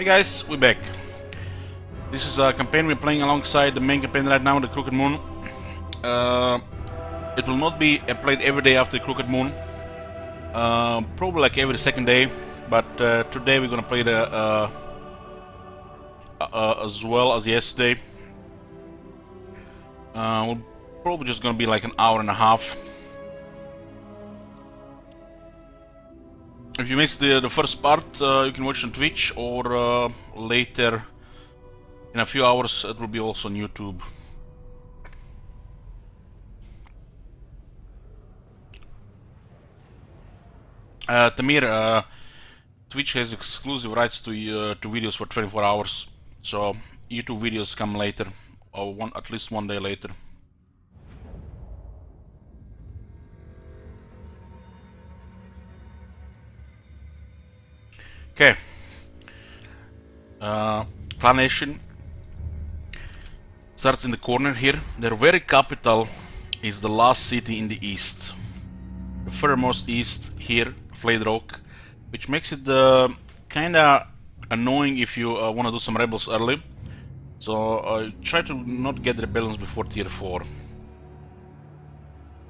Hey guys, we're back. This is a campaign we're playing alongside the main campaign right now, the Crooked Moon. It will not be played every day after the Crooked Moon. Probably like every second day, but today we're gonna play it as well as yesterday. We're probably just gonna be like an hour and a half. If you missed the first part, you can watch on Twitch, or later in a few hours it will be also on YouTube. Tamir, Twitch has exclusive rights to videos for 24 hours, so YouTube videos come later, or at least one day later. Okay. Clan Eshin starts in the corner here. Their very capital is the last city in the east. The furthermost east here, Flayed Rock, which makes it kinda annoying if you want to do some rebels early. So try to not get rebellions before tier 4.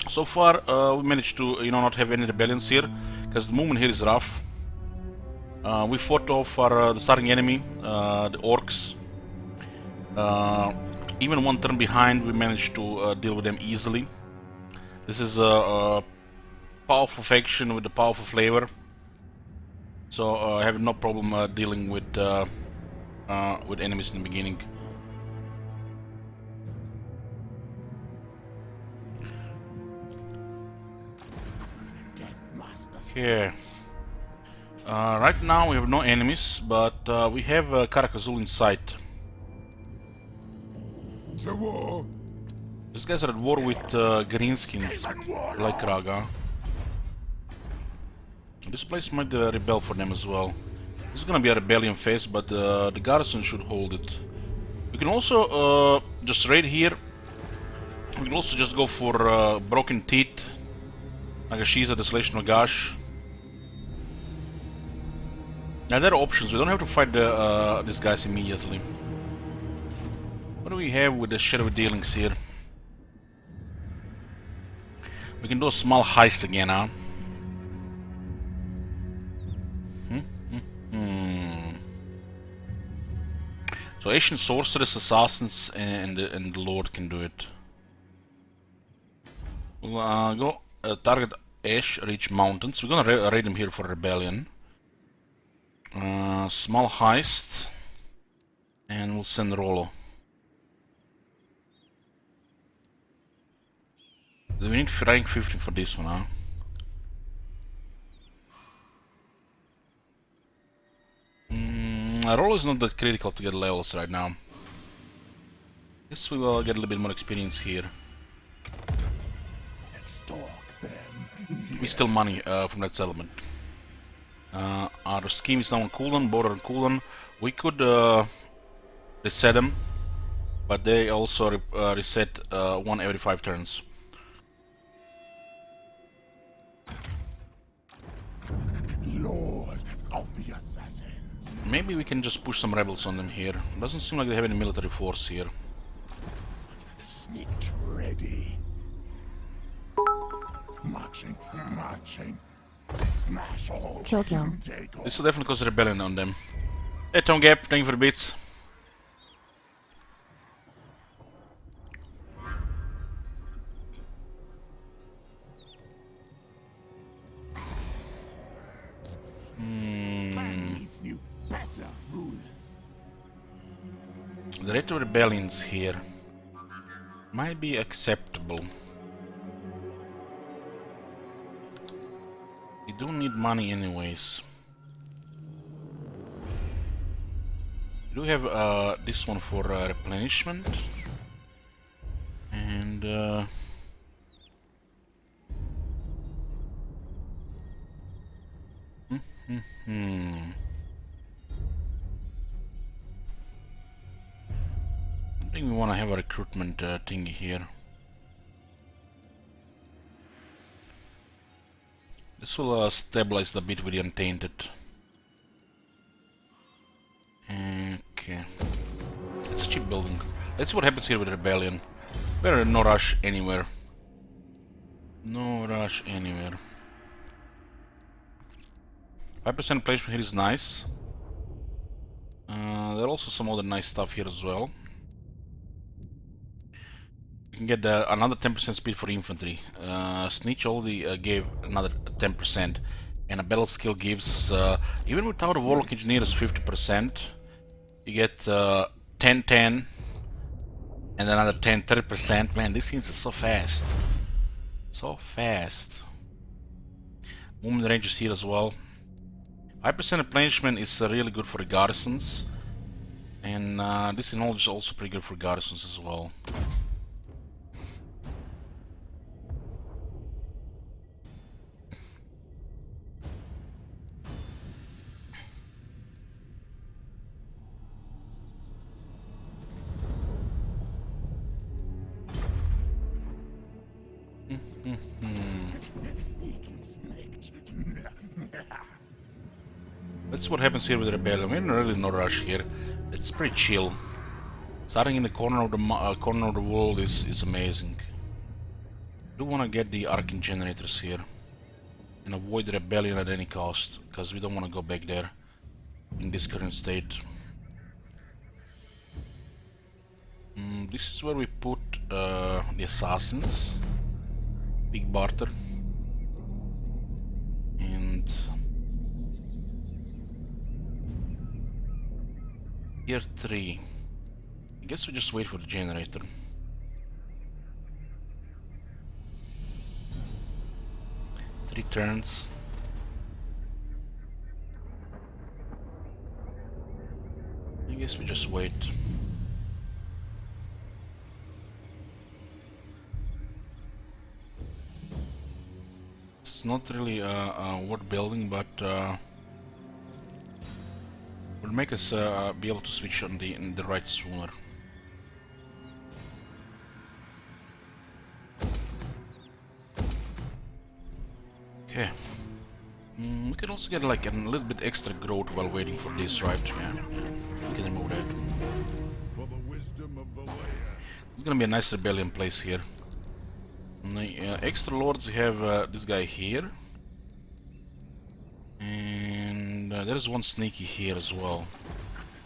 So far we managed to not have any rebellions here, because the movement here is rough. We fought off the starting enemy, the orcs. Even one turn behind, we managed to deal with them easily. This is a powerful faction with a powerful flavor, so I have no problem dealing with enemies in the beginning. Okay. Right now we have no enemies, but we have Karakazul in sight. To war. These guys are at war with greenskins, like Raga. This place might rebel for them as well. This is gonna be a rebellion phase, but the garrison should hold it. We can also just raid here. We can also just go for Broken Teeth, Nagashiza, Desolation of Gash. Now there are options. We don't have to fight these guys immediately. What do we have with the shadowy dealings here? We can do a small heist again, huh? So Asian sorcerers, assassins, and the lord can do it. We'll go target Ash, reach mountains. We're gonna raid them here for rebellion. Small heist, and we'll send Rollo. We need rank 15 for this one, huh? Rollo is not that critical to get levels right now. Guess we will get a little bit more experience here. We steal money from that settlement. Our scheme is now on cooldown, border on cooldown. We could reset them, but they also reset one every 5 turns. Lord of the Assassins. Maybe we can just push some rebels on them here. Doesn't seem like they have any military force here. Sneak ready. Marching, marching. Smash all. Kill. Take all. This will definitely cause a rebellion on them. Hey Tom Gap, thank you for the bits. Man needs new, better rulers. The rate of rebellions here might be acceptable. We do need money anyways. We do have this one for replenishment. And I think we want to have a recruitment thingy here. This will stabilize the bit with the Untainted. Okay. It's a cheap building. Let's see what happens here with the rebellion. Better no rush anywhere. No rush anywhere. 5% placement here is nice. There are also some other nice stuff here as well. You can get another 10% speed for infantry. Snitch already gave another 10%. And a battle skill gives, even without a warlock engineer, is 50%. You get 10-10 and another 10-30%. Man, these things are so fast. So fast. Movement range is here as well. 5% replenishment is really good for the garrisons. And this knowledge is also pretty good for garrisons as well. That's what happens here with the rebellion. We're in really no rush here. It's pretty chill. Starting in the corner of the world is amazing. I do want to get the arcane generators here and avoid the rebellion at any cost, because we don't want to go back there in this current state. This is where we put the assassins. Big barter. And Tier 3. I guess we just wait for the generator. Three turns. I guess we just wait. It's not really worth building, but will make us be able to switch on the right sooner. Okay. We could also get like a little bit extra growth while waiting for this, right? Yeah, we can remove that. For the wisdom of the land. It's gonna be a nice rebellion place here. And the extra lords have this guy here. And there is one sneaky here as well.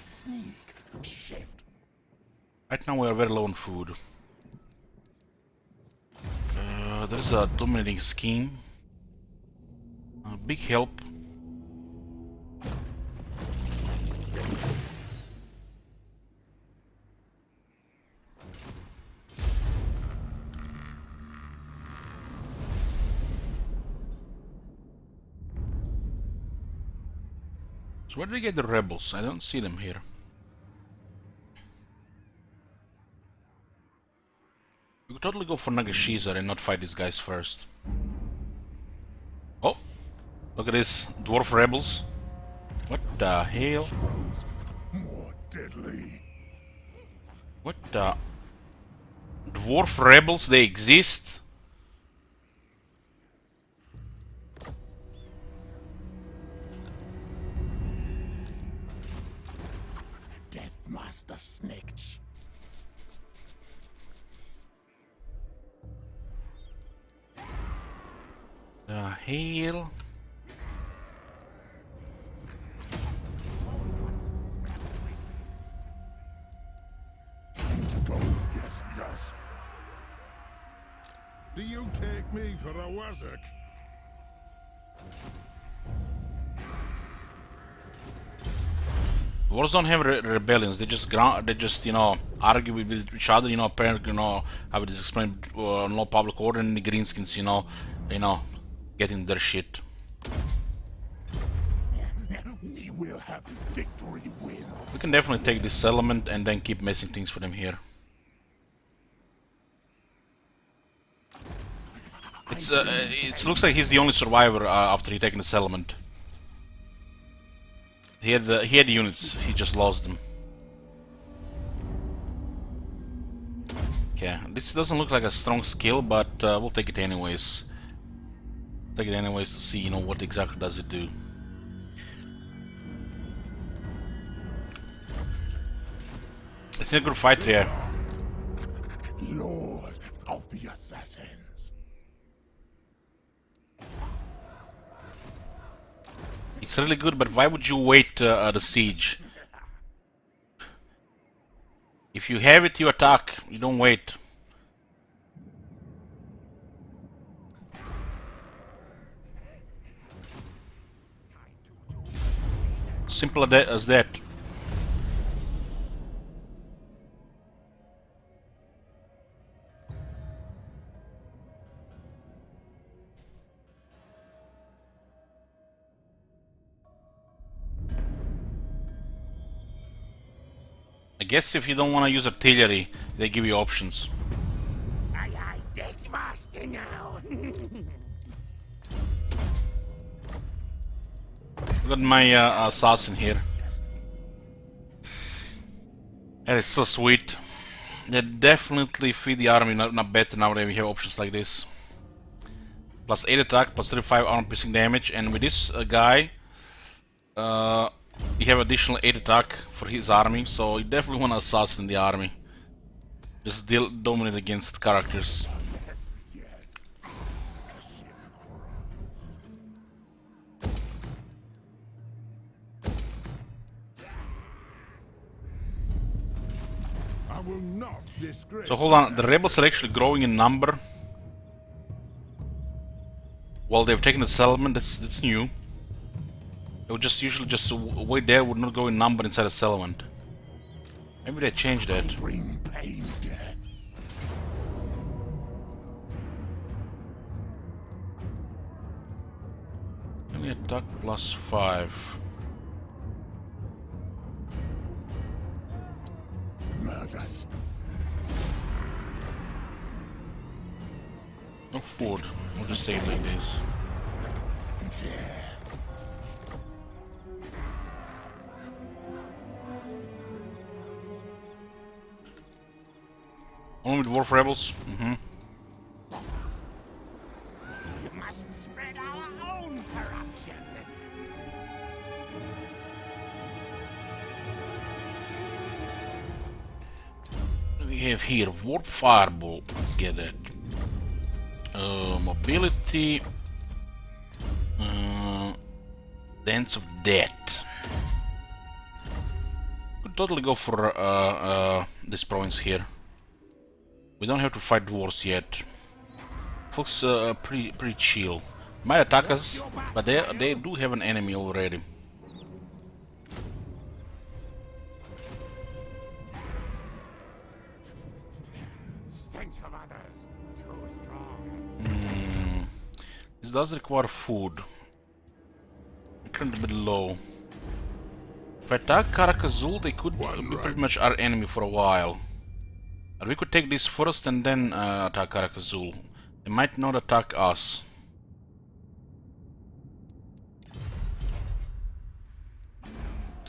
Sneak. Shift. Right now we are very low on food. There's a dominating scheme. Big help. So where did they get the rebels? I don't see them here. We could totally go for Nagashizar and not fight these guys first. Oh! Look at this, dwarf rebels. What the hell? More deadly. What the... Dwarf rebels, they exist? Death Master Snitch. The hell? Time to go. Yes, yes. Do you take me for a wazzock? Wars don't have rebellions. They just you know, argue with each other. You know, apparently, you know, have it explained no public order, and the greenskins, you know, getting their shit. We will have victory win. We can definitely take this settlement and then keep messing things for them here. It looks like he's the only survivor after he taken the settlement. He had the units. He just lost them. Okay, this doesn't look like a strong skill, but we'll take it anyways. Take it anyways to see, you know, what exactly does it do. It's a good fight here. Lord of the Assassins. It's really good, but why would you wait the siege? If you have it, you attack. You don't wait. Simple as that. I guess if you don't want to use artillery, they give you options. Aye, aye, Death Master now. I got my assassin here. That is so sweet. They definitely feed the army not better now that we have options like this. Plus 8 attack, plus 35 armor piercing damage, and with this guy, we have additional 8 attack for his army, so you definitely want to assassin the army. Just dominate against characters. Yes, yes. I will not disgrace. So hold on, the rebels are actually growing in number. Well, they've taken the settlement, that's new. They would just usually just wait there, would not go in number inside a settlement. Maybe they changed that. Bring pain, death. Only attack plus 5. Murders. No food. We'll just say it like this. Death. Only with Wolf Rebels? We must spread our own corruption. We have here Warp Fireball. Let's get that. Mobility. Dance of Death. Could totally go for this province here. We don't have to fight dwarves yet. Folks, pretty chill. Might attack us, but they do have an enemy already. Stench of others, too strong. This does require food. Currently a bit low. If I attack Karakazul, they could be pretty much our enemy for a while. But we could take this first and then attack Karakazul. They might not attack us.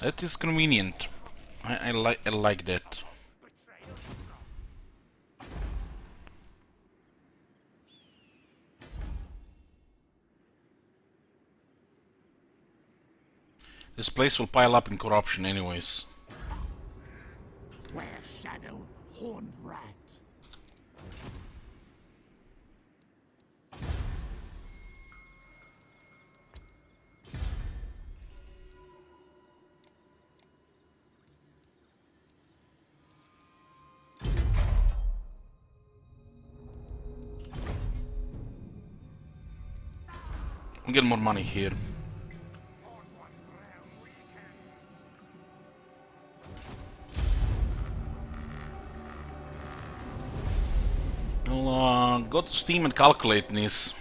That is convenient. I like that. This place will pile up in corruption anyways. Where shadow, horned rat. We'll get more money here. I'll go to Steam and calculate this.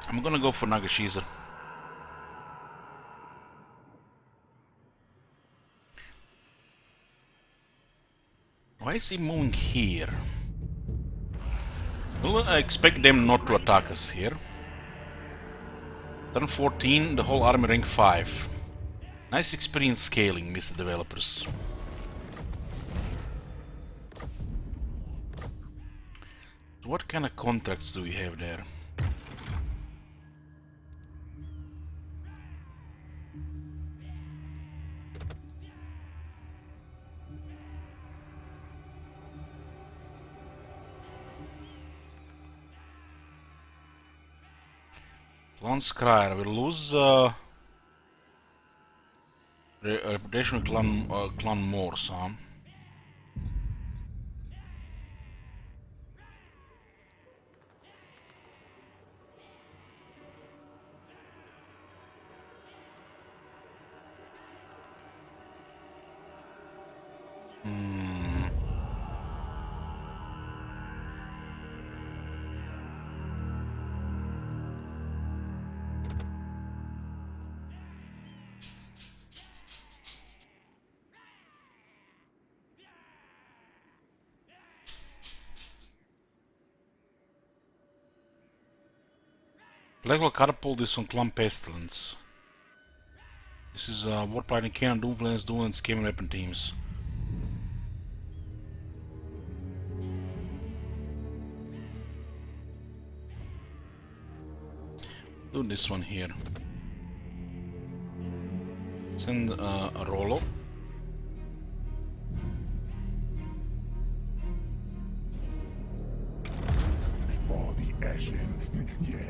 I'm gonna go for Nagashiza. Why is he moving here? Well, I expect them not to attack us here. Turn 14, the whole army rank 5. Nice experience scaling, Mr. Developers. What kind of contracts do we have there? Clan Scryer will lose reputation with Clan Morse, huh? Blacklock Catapult is on Clan Pestilence. This is Warpride and Cannon, Doomplanes, Duel and Scheming Weapon teams. Do this one here. Send a Rollo. For the Eshin, yes.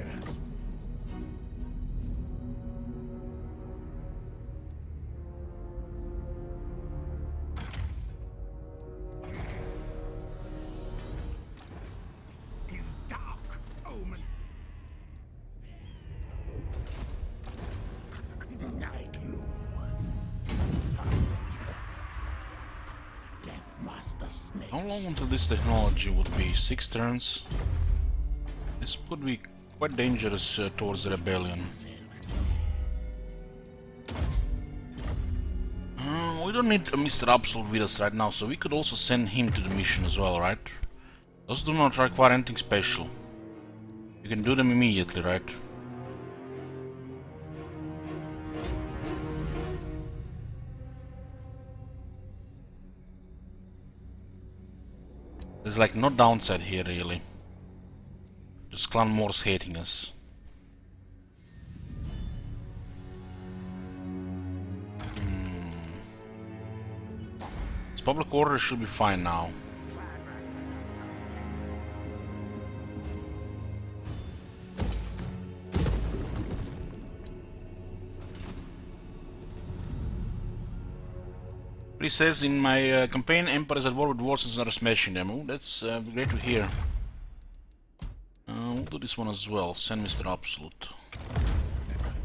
This is dark omen. Night Lord. Yes. Death Master Snake. How long until this technology would be? 6 turns? This could be quite dangerous towards the rebellion. We don't need Mr. Absolute with us right now, so we could also send him to the mission as well, right? Those do not require anything special. You can do them immediately, right? There's like no downside here, really. Just Clan Morse hating us. This public order should be fine now. He says in my campaign, Empire is at war with dwarves and are smashing them. Oh, that's great to hear. We'll do this one as well. Send Mr. Absolute.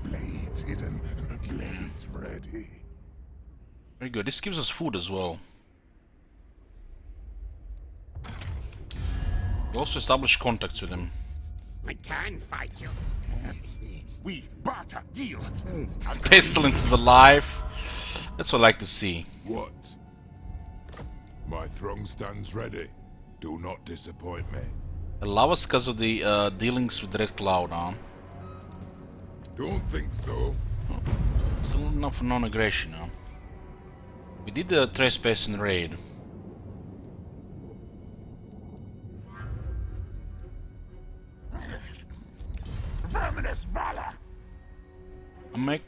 Blades hidden, blades ready. Very good. This gives us food as well. We also establish contacts with him. I can fight you. We barter deal. Pestilence is alive. That's what I like to see. What? My throng stands ready. Do not disappoint me. Allow us because of the dealings with Red Cloud, huh? Don't think so. Still enough for non-aggression, huh? We did the trespass and raid. Verminous valor.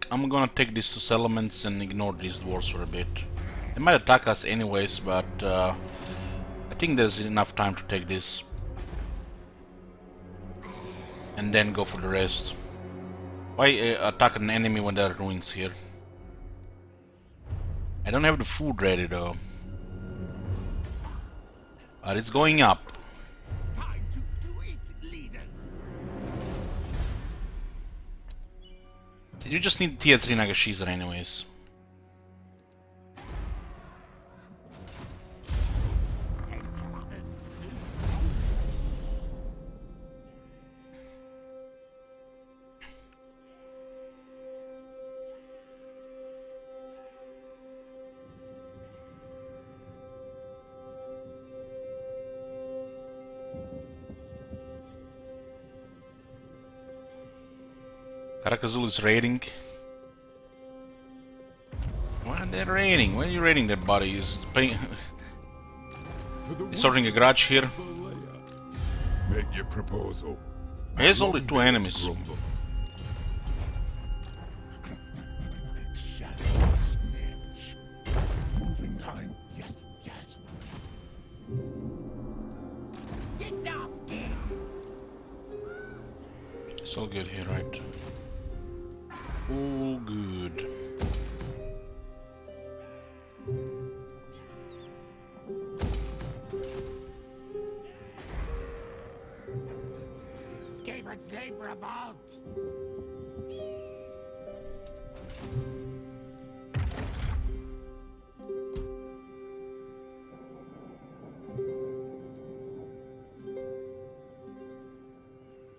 I'm gonna take these 2 settlements and ignore these dwarves for a bit. They might attack us anyways, but I think there's enough time to take this. And then go for the rest. Why attack an enemy when there are ruins here? I don't have the food ready though. But it's going up. Time to do it, leaders. You just need tier 3 Nagashiza anyways. Karakazul is raiding. Why are they raiding? Why are you raiding that body? He's paying. He's starting a grudge here. Make your proposal. He has only 2 enemies. Grumble. It's all good here, right? All good. Scaven slave revolt!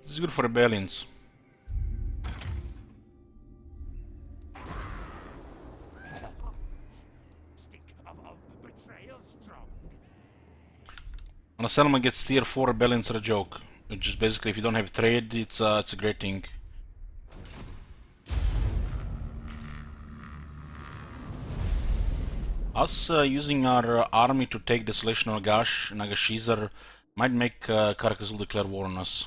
This is good for rebellions. Stink of betrayal strong. When a settlement gets tier 4, rebellions are a joke. Which is basically, if you don't have trade, it's a great thing. Us using our army to take Desolation on Nagashizar might make Karakazul declare war on us.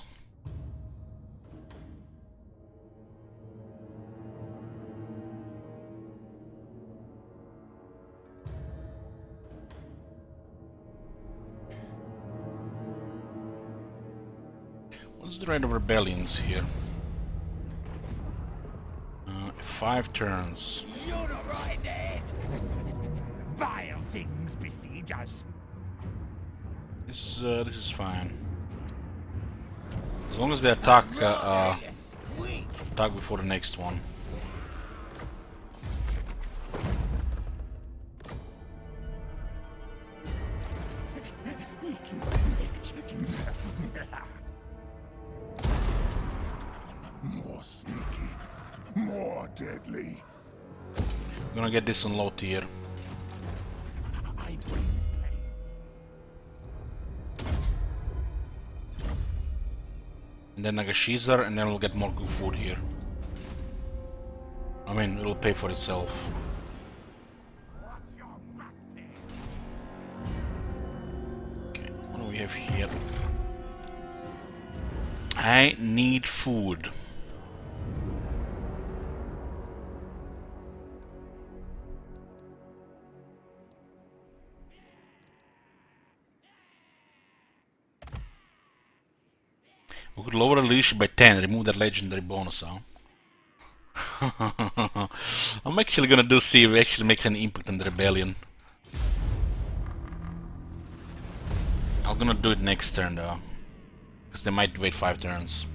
What's the rate of rebellions here? 5 turns. You're not right, Ned! Vile things besiege us. This is fine. As long as they attack attack before the next one. Sneaky snake. More sneaky, more deadly. I'm gonna get this on low tier. I bring pain. And then Nagashizar, and then we'll get more good food here. I mean, it'll pay for itself. Watch your back there. Okay, what do we have here? I need food. We could lower the leadership by 10, remove that legendary bonus, huh? I'm actually gonna see if it actually makes any impact on the rebellion. I'm gonna do it next turn though, because they might wait 5 turns.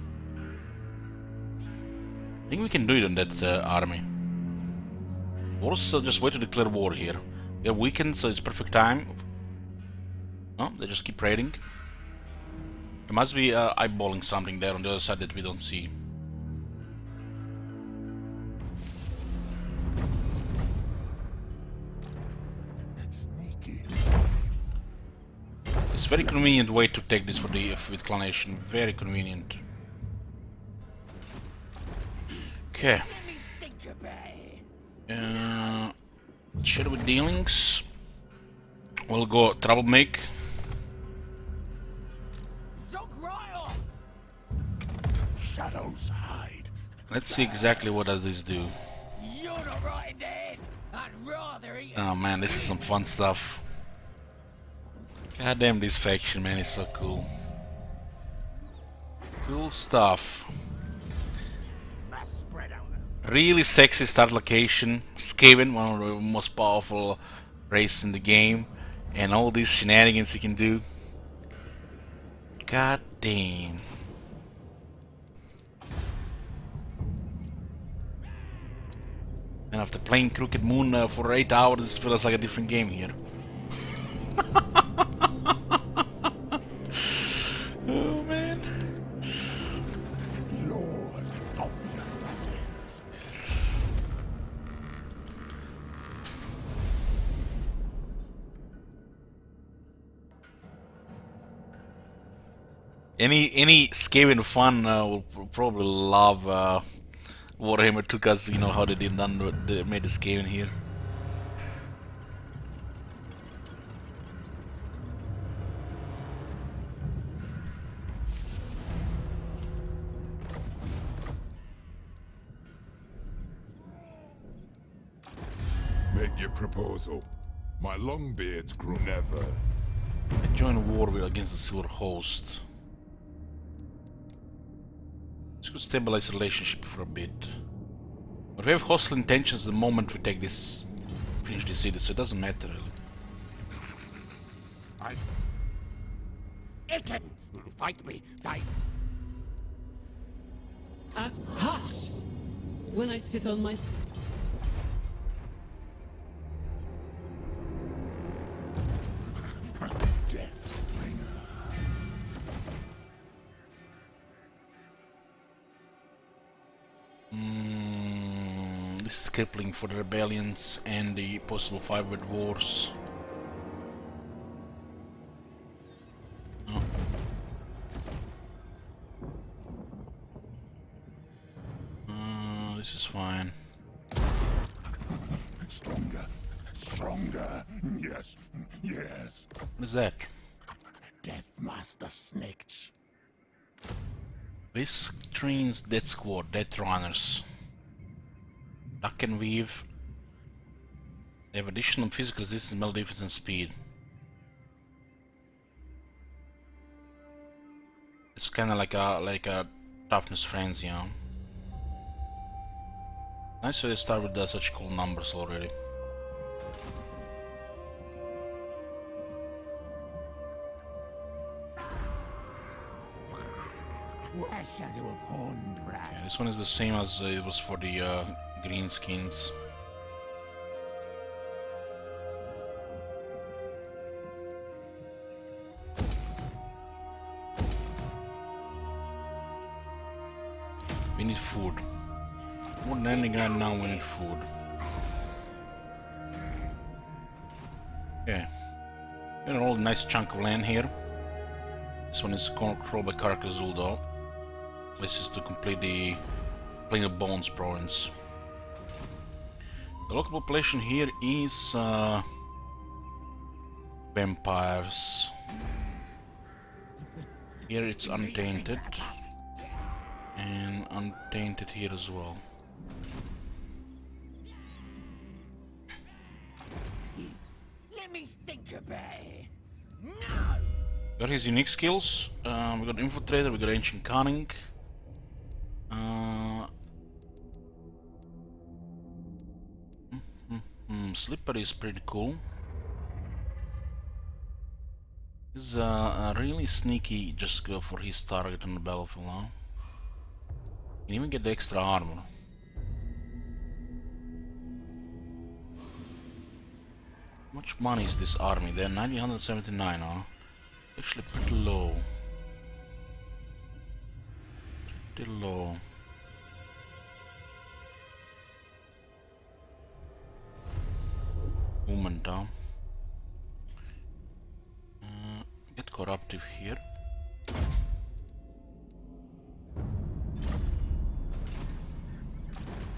I think we can do it on that army. Or just wait to declare war here. They're weakened, so it's perfect time. No, they just keep raiding. There must be eyeballing something there on the other side that we don't see. Sneaky. It's a very convenient way to take this for the with clanation. Very convenient. Okay. Let me think about it. Shadowy dealings. We'll go trouble make. Soak right off. Shadows hide. Let's see exactly what does this do. You're not right, Ned. I'd rather eat. Oh man, this is some fun stuff. God damn, this faction, man, is so cool. Cool stuff. Must spread out. Really sexy start location. Skaven, one of the most powerful races in the game. And all these shenanigans you can do. God damn. And after playing Crooked Moon for 8 hours, this feels like a different game here. Oh man. Lord of the Assassins. Any Skaven fan will probably love Warhammer 2 because you know how they made the Skaven here. Make your proposal. My longbeards grew never. I join war against the Silver Host. This could stabilize the relationship for a bit. But we have hostile intentions the moment we take this, finish this city, so it doesn't matter really. Eshin, fight me. As hush! When I sit on my... Death bringer. This is crippling for the rebellions and the possible five-world wars. Oh. This is fine. Stronger. Stronger. Yes. Yes. What is that? Death Master Snitch. This trains Death Squad, Death Runners. Duck and weave. They have additional physical resistance, melee defense and speed. It's kinda like a toughness frenzy, yeah. Nice way to start with such cool numbers already. A shadow of horned rat. Yeah, this one is the same as it was for the green skins. We need food. More than anything right now, we need food. Okay. Got an old nice chunk of land here. This one is controlled by Karakazul though. This is to complete the Plain of Bones province. The local population here is vampires. Here it's untainted. And untainted here as well. Let me think about it. No! Got his unique skills. We got Infiltrator, we got Ancient Cunning. Slippery is pretty cool. He's really sneaky, just go for his target on the battlefield now. Can even get the extra armor. How much money is this army? They're 979, huh? Actually pretty low. Pretty low. Movement down. Get corruptive here.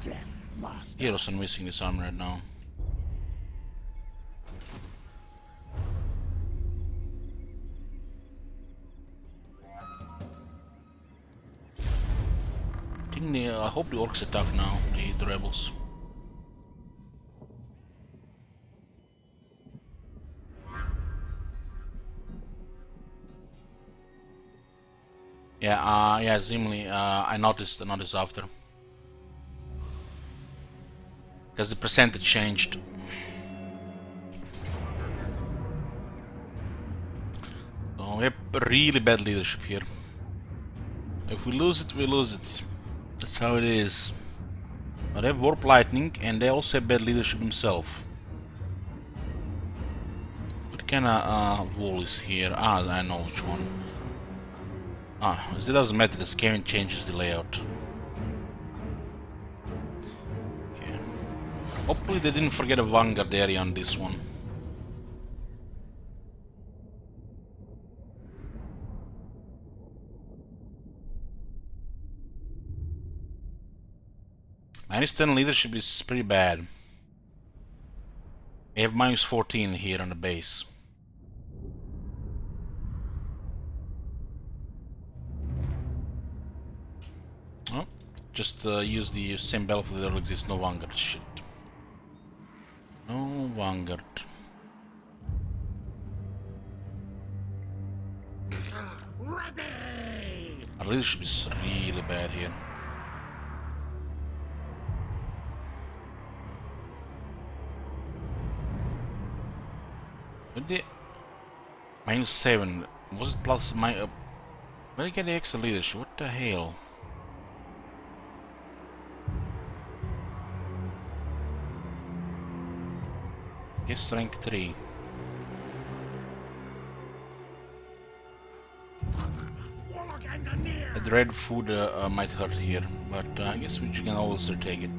Death Master. Heroes are missing this armor right now. I hope the orcs attack now, the rebels. Yeah, Zimli, I noticed after. Because the percentage changed. So we have really bad leadership here. If we lose it, we lose it. That's how it is. But they have Warp Lightning and they also have bad leadership themselves. What kind of wall is here? Ah, I know which one. Ah, it doesn't matter, the scaling changes the layout. Okay. Hopefully they didn't forget a Vanguard area on this one. -10 leadership is pretty bad. I have -14 here on the base. Oh, just use the same battlefield that exists. No Vanguard. Shit. No Vanguard. Ready! At leadership is really bad here. With the -7, was it plus my? Where did I get the extra leadership? What the hell? Guess rank 3. The red food might hurt here, but I guess we can also take it.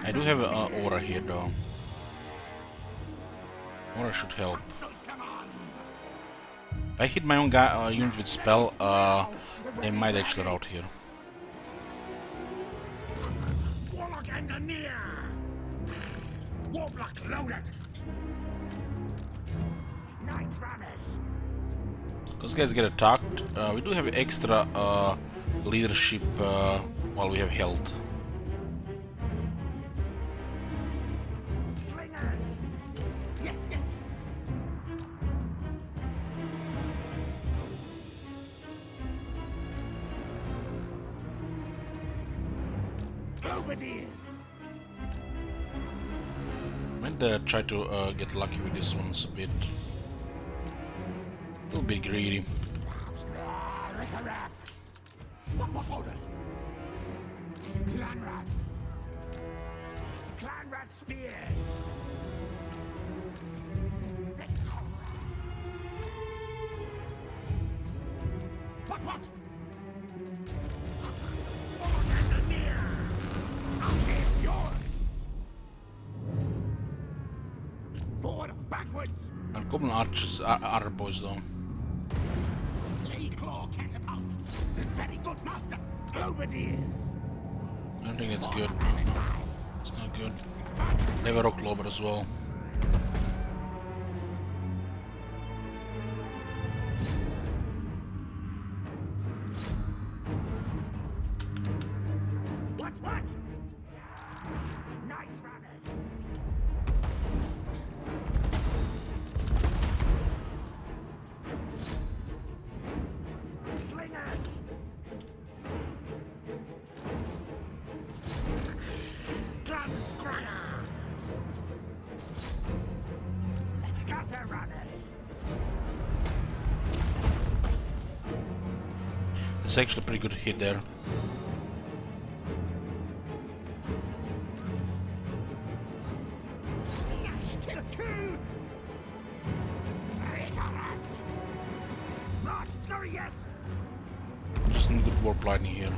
I do have an aura here though. Aura should help. If I hit my own guy, unit with spell, they might actually rout here. Warlock engineer! Warblock loaded! Night runners! Those guys get attacked. We do have extra leadership while we have health. Slingers! Yes, yes! Globadiers! Might try to get lucky with this ones a bit. A little bit greedy. What orders? Clan rats! Clan rat spears! What? Engineer! I'll save yours! Forward, backwards! Our goblin archers are boys though. Blade claw catapult! Very good, master! Globadiers! I don't think it's good. It's not good. They have a rock clover as well. What? Night runners! Slingers! Gun scryer! Gutter runners! It's actually a pretty good hit there. Kill! March, scurry, yes! Just need good warp lightning here.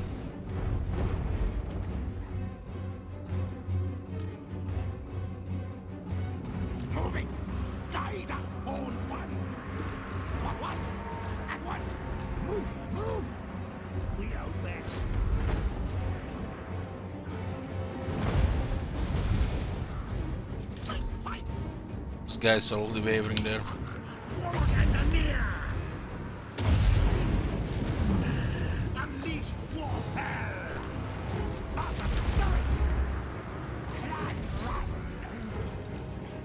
Moving! Guide us, old one! What? At once! Move! We obey! Fight! These guys are already wavering there. Warlock engineer! Unleash warfare! Awesome! Scurry! Clan rats!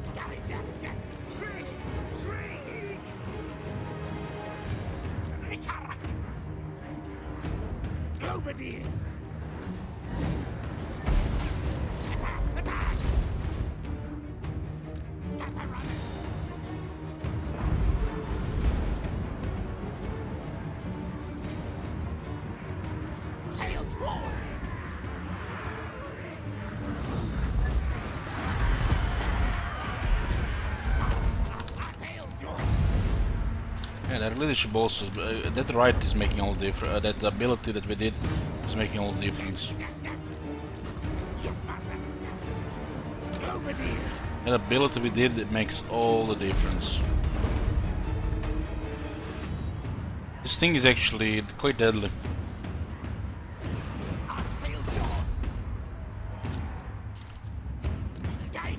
Scurry, yes! Shriek! Rikarak! Globadiers! Attack! Gutter runners! Tails forward! Tails yours! Yeah, that leadership also, that right is making all the difference. That ability that we did is making all the difference. Yes, master! Globadiers! That ability we did, it makes all the difference. This thing is actually quite deadly. Our tails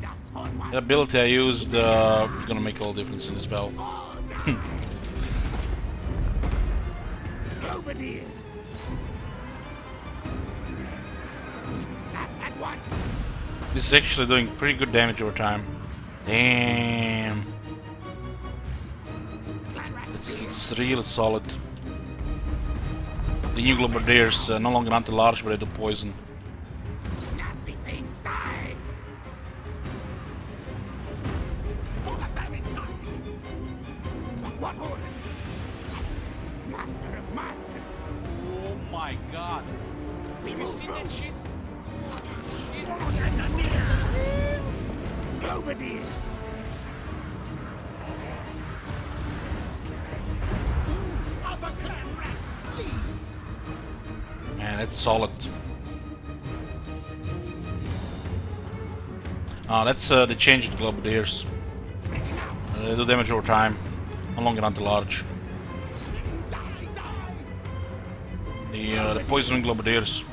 us on one. The ability I used is gonna make all the difference in this battle. Globadiers. At once. This is actually doing pretty good damage over time. Damn. It's really solid. The new Globadiers no longer anti-large, but they do poison. Nasty things die. For the very time. What orders? Master of masters. Oh my god. You see that shit? Shit. Globadiers. Other clan rats flee. Man, it's solid. That's the change the Globadiers. They do damage over time, no longer anti-large. The poison Globadiers.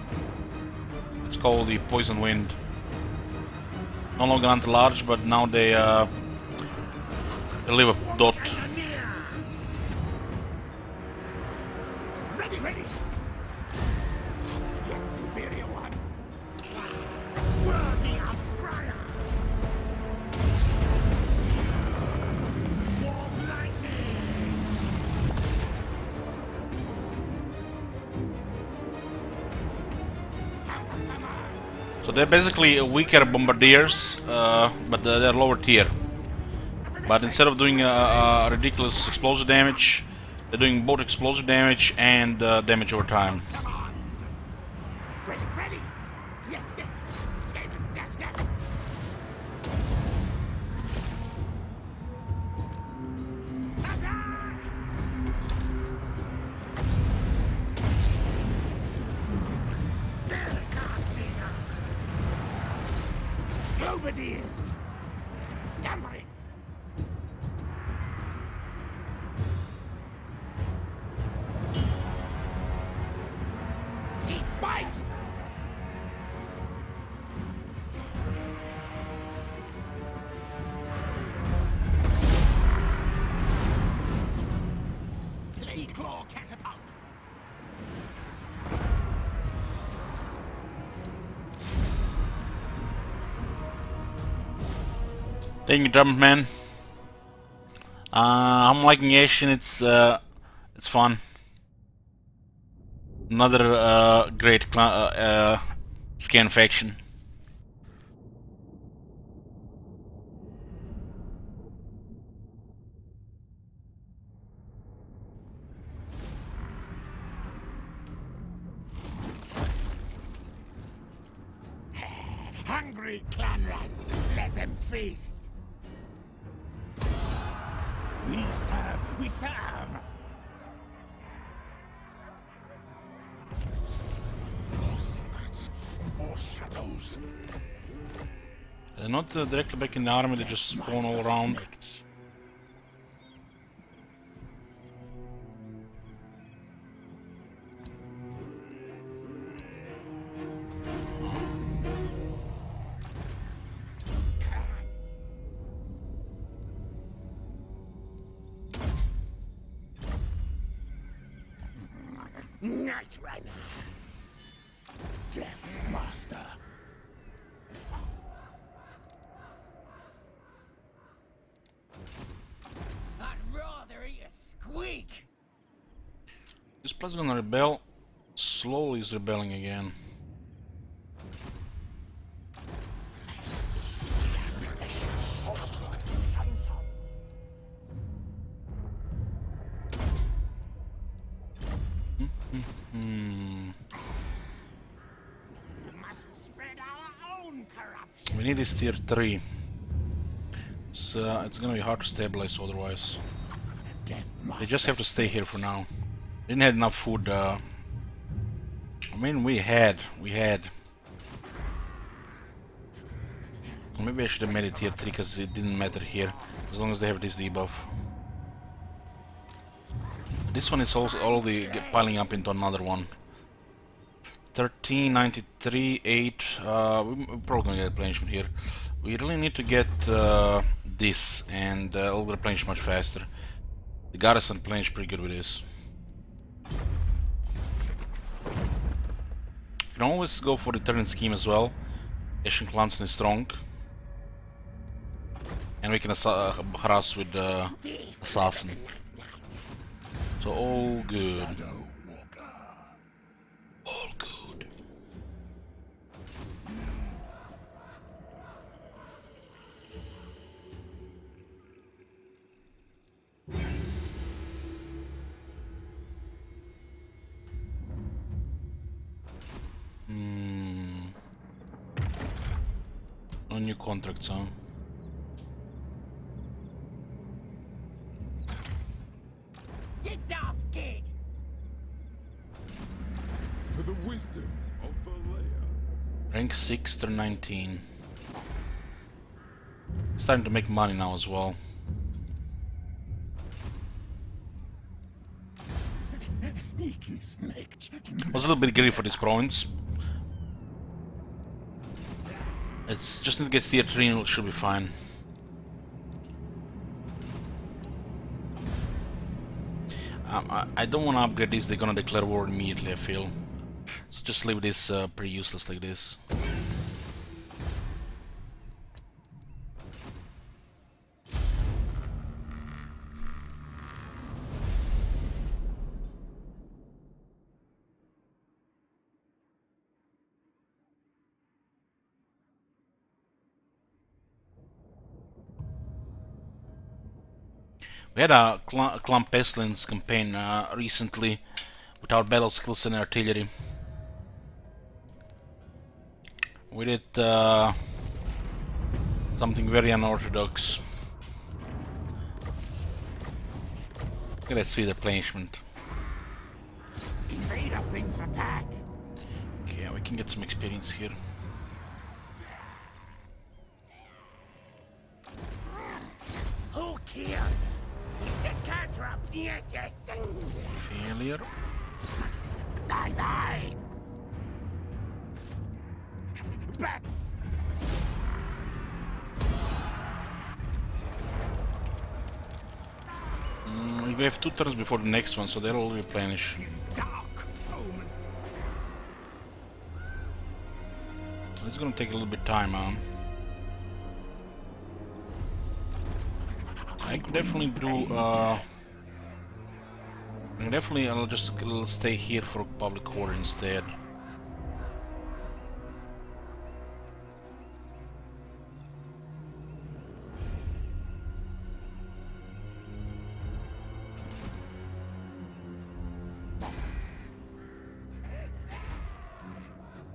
It's called the Poison Wind. No longer anti-large, but now they leave a dot. Ready, ready. Yes, superior one. Worthy of Scryer. Warm lightning. Countess hammer. So they're basically weaker bombardiers, but they're lower tier. But instead of doing ridiculous explosive damage, they're doing both explosive damage and damage over time. Command. Ready, ready. Yes, yes. Skaven. Yes, yes. Attack! Globadiers. Scampering. Eat, bite. Plague claw catapult. Thank you, Jumpman. I'm liking Eshin. It's fun. Another great scan faction. Hungry clan rats, let them feast. We serve, we serve. More shadows. They're not directly back in the army, they just spawn all around. Night Runner. Death Master. I'd rather eat a squeak. This place is gonna rebel. Slowly is rebelling again. Must spread our own corruption. We need this tier 3. It's gonna be hard to stabilize otherwise. Death They just have to stay here for now. Didn't have enough food. I mean, we had. Well, maybe I should have made it tier 3 because it didn't matter here, as long as they have this debuff. This one is also already piling up into another one. 13, 93, 8. We're probably gonna get replenishment here. We really need to get this, and it'll replenish much faster. The garrison replenish pretty good with this. You can always go for the turn scheme as well. Eshin Clanson is strong. And we can harass with the assassin. So all good. All good. No new contracts, huh? Get off, kid! For the wisdom of Valea. Rank 6 to 19. Starting to make money now as well. Sneaky snake. Was a little bit greedy for this province. It's just need to get tier 3 and it should be fine. I don't want to upgrade this, they're gonna declare war immediately, I feel. So just leave this pretty useless like this. We had a Clan Pestilence campaign recently with our battle skills and artillery. We did something very unorthodox. Look at that sweet replenishment. Invader brings attack. Okay, we can get some experience here. Who killed? You said cantrop. Yes, yes. Failure. Die, die. Back. We have 2 turns before the next one, so they'll replenish. Dark omen. It's gonna take a little bit of time, I could definitely do, I'll just stay here for public order instead.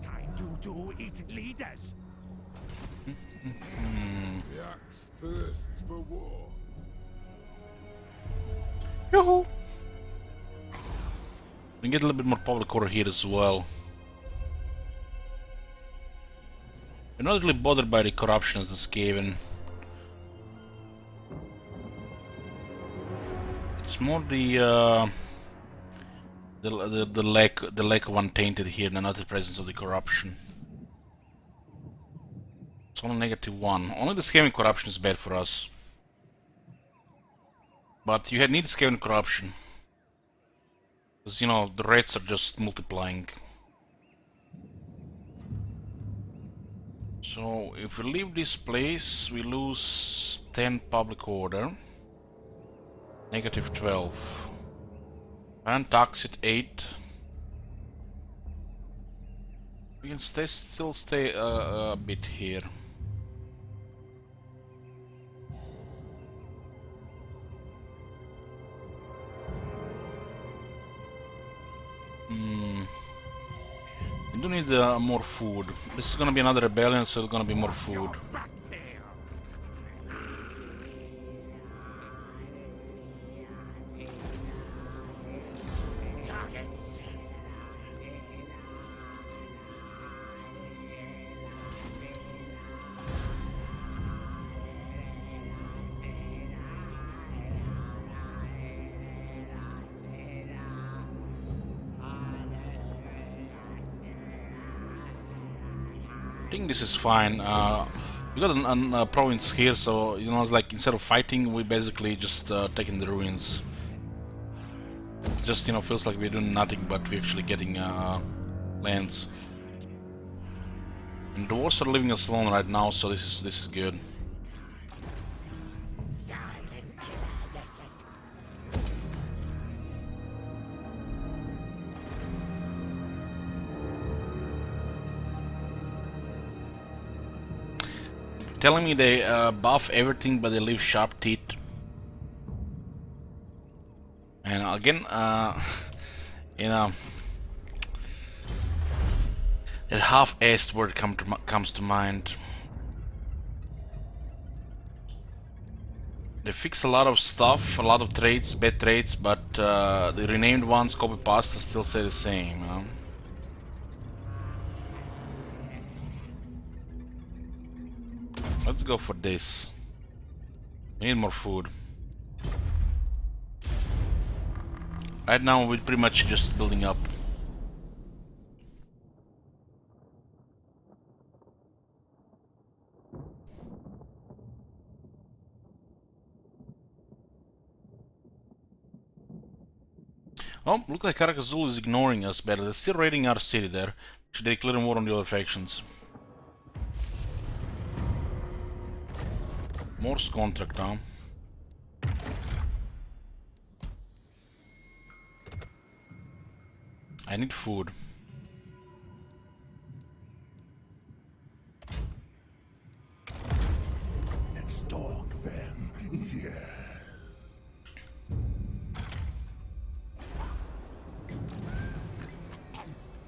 Time to eat leaders. The axe thirsts for war. Yoo-hoo! We can get a little bit more public order here as well. We're not really bothered by the corruption as the Skaven. It's more the lack of untainted here, and not the presence of the corruption. It's only -1. Only the Skaven corruption is bad for us. But you need Skaven corruption. Because, you know, the rates are just multiplying. So, if we leave this place, we lose 10 public order. -12. And tax it 8. We can still stay a bit here. We do need more food. This is gonna be another rebellion, so it's gonna be more food. Back tail. Targets. I think this is fine. We got a province here, so you know, it's like instead of fighting, we basically just taking the ruins. Just, you know, feels like we're doing nothing, but we're actually getting lands. And the dwarves are leaving us alone right now, so this is good. Silent killer, yes, yes. Telling me they buff everything, but they leave sharp teeth. And again, you know, that half-assed word comes to mind. They fix a lot of stuff, a lot of traits, bad traits, but the renamed ones, copy-pasta, still say the same, you know? Let's go for this. We need more food. Right now we're pretty much just building up. Oh, look like Karakazul is ignoring us better. They're still raiding our city there. Should they declare war on the other factions? Morse contract, huh? I need food. Let's stalk them. Yes.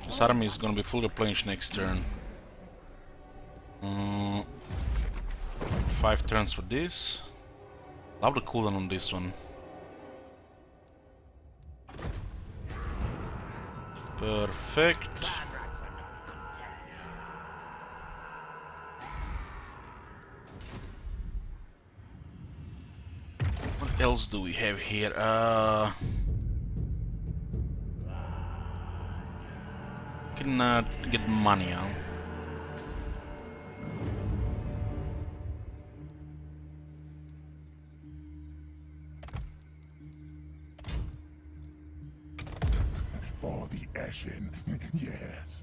This army is gonna be fully replenished next turn. 5 turns for this. Love the cooldown on this one. Perfect. Comrades are not content. What else do we have here? Can get money, huh? For the Eshin. Yes.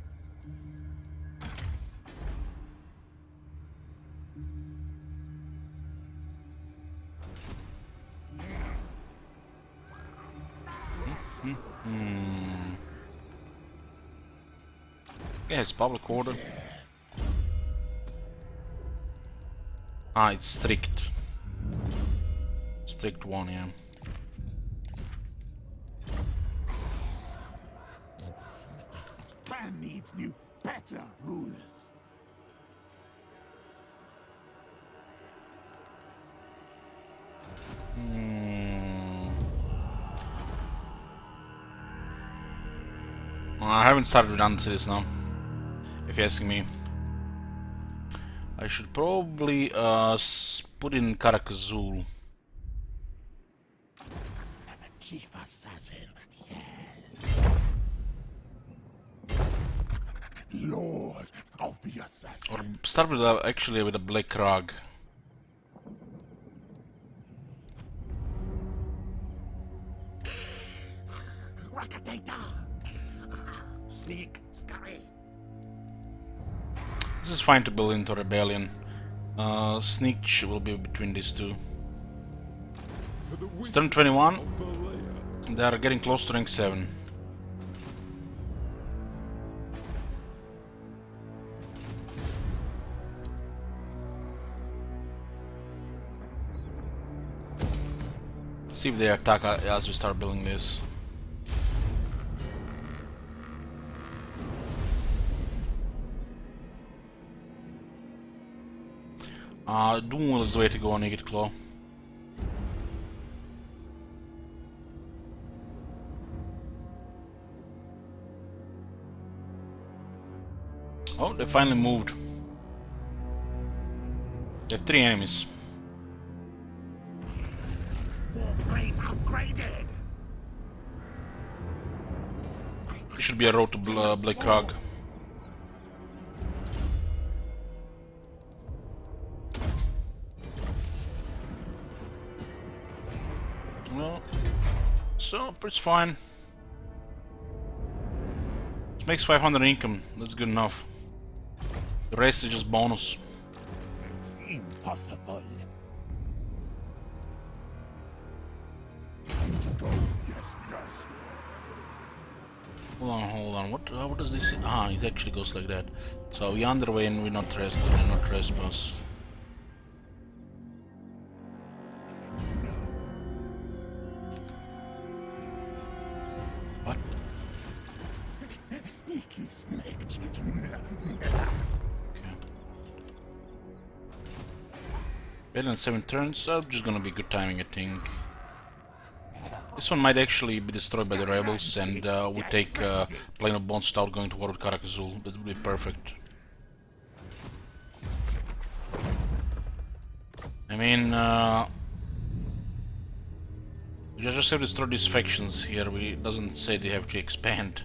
Yeah, it's public order. Ah, it's strict. Strict one, yeah. Pan needs new, better rulers. I haven't started redundancy this now, if you're asking me. I should probably put in Karakazul. Chief assassin, yes. Lord of the assassin. Or start with actually with a Black Rug. Rakatata. Sneak, scurry. This is fine to build into rebellion. Sneak will be between these two. For the It's turn 21. Valea. They are getting close to rank 7. Let's see if they attack as we start building this. Doom is the way to go on Naked Claw. Oh, they finally moved. They have 3 enemies. Blades upgraded. It should be a road to Black Rug. Well, so it's fine. It makes 500 income. That's good enough. The rest is just bonus. Impossible. Time to go. Yes, yes. Hold on. What does this? Ah, it actually goes like that. So we underway and we're not trespass. What? Sneaky snake. Okay. Better than 7 turns. So just gonna be good timing, I think. This one might actually be destroyed by the rebels, and we take Plane of Bone Stout going to war with Karakazul. That would be perfect. I mean, you just have to destroy these factions here. It doesn't say they have to expand,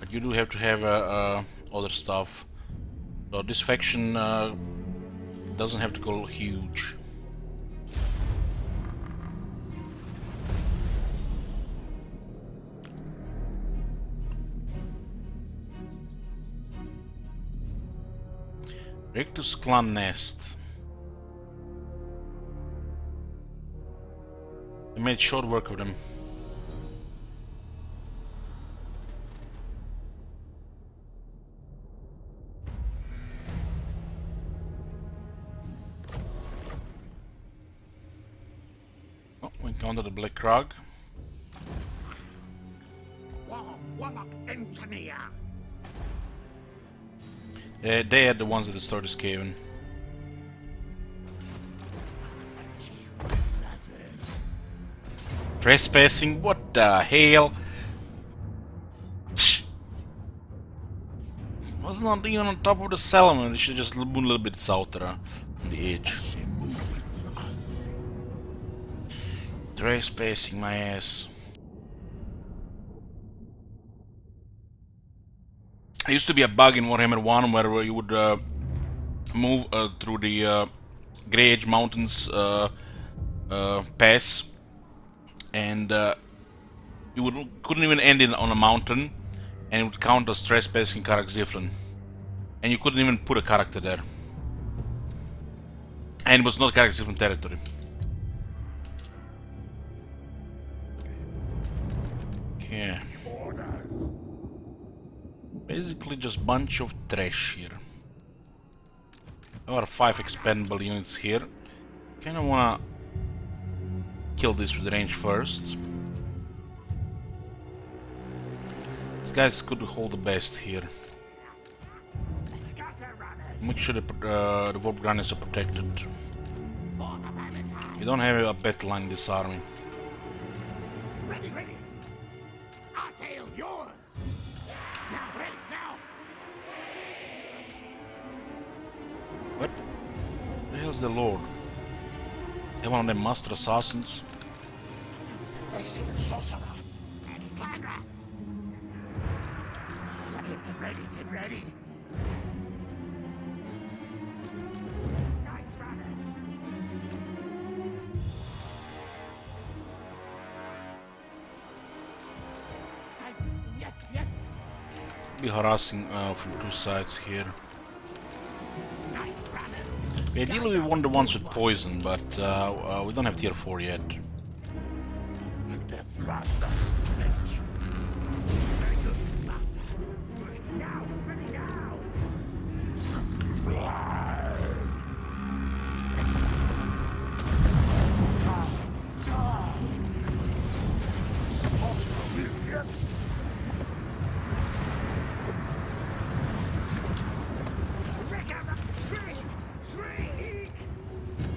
but you do have to have other stuff. So this faction doesn't have to go huge. Rectus Clan Nest. They made short work of them. Oh, we encountered the Black Krog. Engineer. They are the ones that destroyed this cave-in. Trespassing? What the hell? Was not even on top of the settlement. It should just move a little bit south on the edge. Trespassing my ass. There used to be a bug in Warhammer 1 where you would move through the Grey Edge Mountains pass, and you couldn't even end it on a mountain, and it would count as trespassing Karak Ziflin. And you couldn't even put a character there. And it was not Karak Ziflin territory. Okay. Basically just bunch of trash here. There are 5 expendable units here. Kinda wanna kill this with range first. These guys could hold the best here. Make sure the warp granites are protected. You don't have a battle line in this army. Ready, ready. Our tail yours. Now, ready, now. What? The hell's the Lord? They one of them master assassins? Eshin sorcerer and clan rats. Get ready, get ready. Night runners. Yes, yes. Be harassing from 2 sides here. Night runners. Ideally we want the ones with poison, but we don't have tier 4 yet. Death Master Snitch. Very good, Master. Now, ready now. Blood. Sorcerer, yes. Recover, shriek, shriek.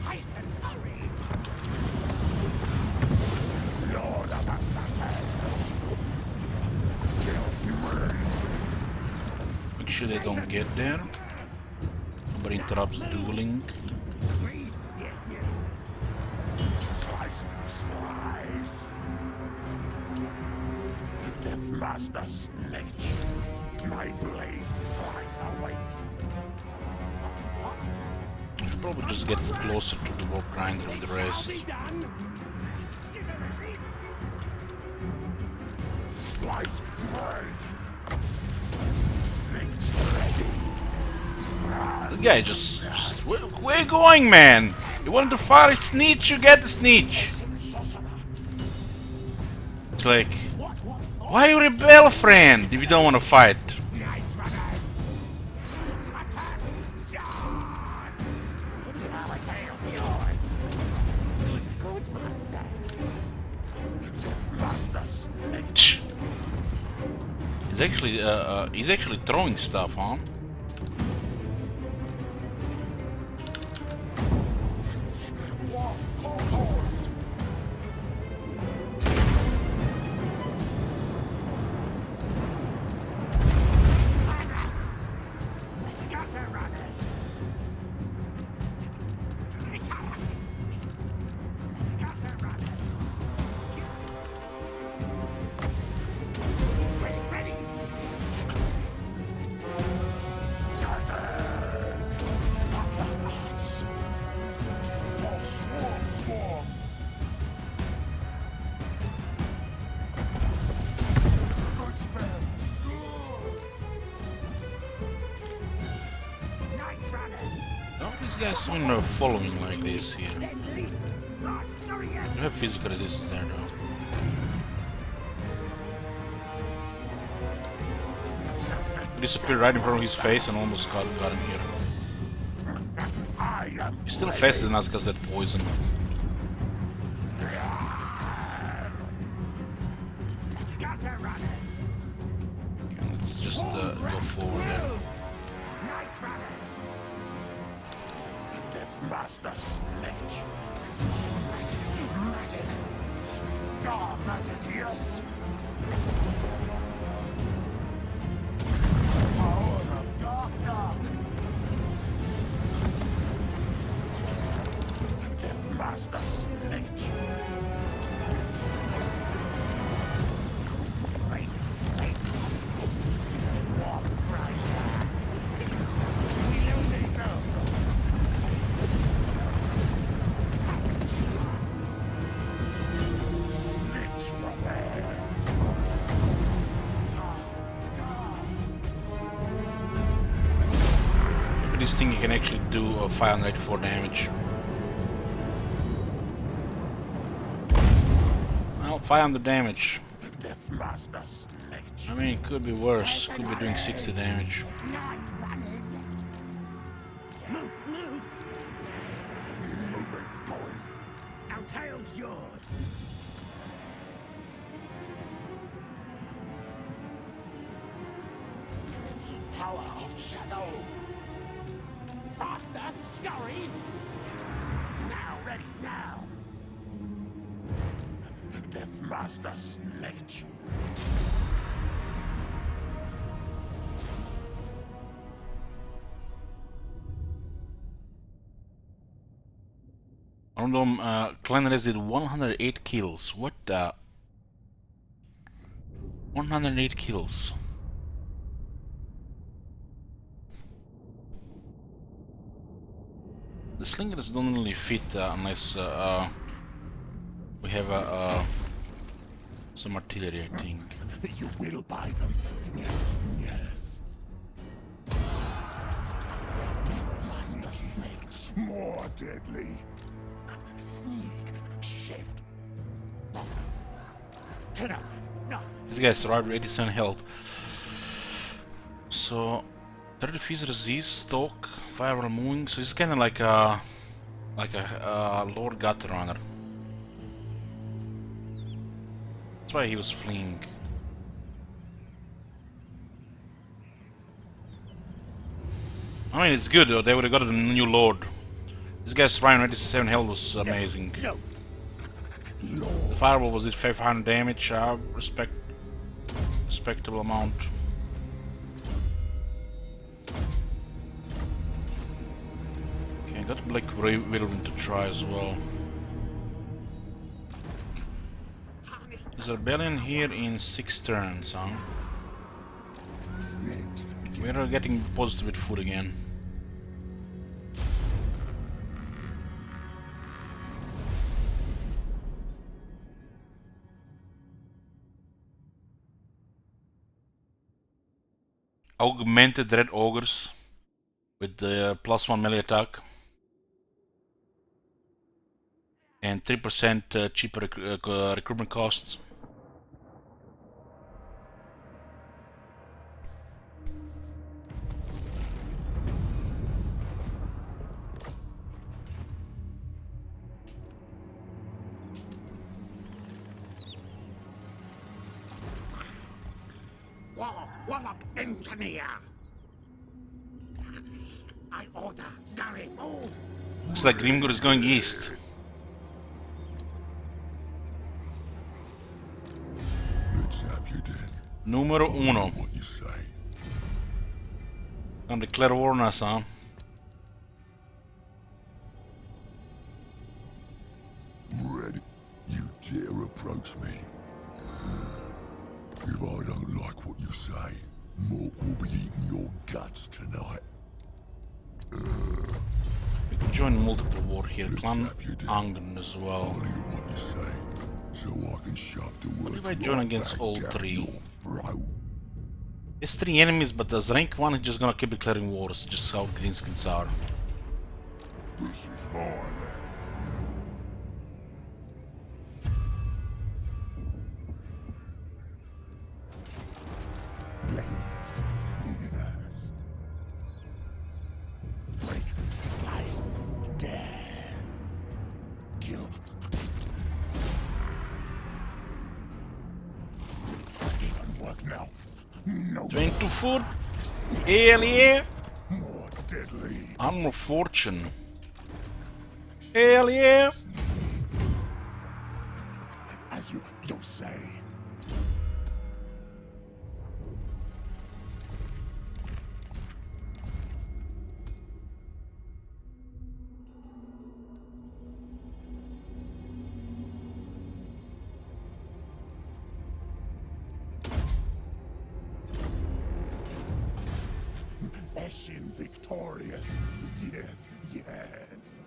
Hasten, hurry. Lord of Assassins. Make sure they don't get there. Nobody interrupts the dueling. Please, yes, yes. Slice, slice. Death Master Snitch. My blade slice awaits. What? Should probably just get closer to the warp grinder with the rest. Be done. Twice break. Snakes ready. This guy just where you going, man? You wanted to fire a snitch, you get the snitch. It's like, why you rebel, friend, if you don't want to fight? Nice runners. Attack. Shot. Our tail's yours. Good master. Master snake. Tch. He's actually throwing stuff, huh? Gutter runners. Gutter runners. Ready. Swarm. Good spell. Night runners. No, these guys aren't following like this here. Then leap. Right. There he is. You have physical resistance there, though. He disappeared right in front of his face and almost got him here. I am He's still faster than us because that poison. Gutter runners. Okay, let's just go forward there. Night runners. Death Master Snake. Magic. Ah, magic, yes. Power of dark. Death Master Snake. Warp rider. We losing them. Snitch prepare. But this thing can actually do 584 damage. Well, 500 damage. Death Master Snake. I mean, it could be worse. Could be doing 60 damage. Night runners. Move. Moving, going. Our tail's yours. Power of shadow. Faster. Scurry. Now, ready, now. Death Master Snake. One of them, Clan did 108 kills. What the? 108 kills. The slingers don't really fit unless we have some artillery, I think. You will buy them. Yes. Death Master Snake. More deadly. Sneak. Shift. No. This guy survived with 87 health. So 30 fizz resist, stalk, fire removing. So he's kind of like a Lord Gut Runner. That's why he was fleeing. I mean, it's good though. They would have got a new Lord. This guy's Ryan 87 health was amazing. No. The fireball was it 500 damage. Respectable amount. Okay, I got Black Whirlwind to try as well. There's a rebellion here in 6 turns, huh? We're getting positive with food again. augmented red ogres with the +1 melee attack and 3% cheaper recruitment costs. Warlock engineer. I order. Starry, move. Looks like Grimgor is going east. Let's have you then. Numero uno. What you say? Gonna declare war on us, huh? Ready? You dare approach me? If I don't like what you say, Mork will be eating your guts tonight. We can join multiple war here. Let's Clan have you then. Angen as well. I'll hear what you say, so I can shove the words if I join right against back all down three? your throat. There's 3 enemies, but as rank 1 is just gonna keep declaring wars, just how greenskins are. This is mine. Blades. Yes. Break. Slice. Dare. Kill. Stephen, work now. No 22 foot. Hell yeah! More deadly. Armor fortune. Hell yeah! as you say. Eshin victorious. Yes, yes.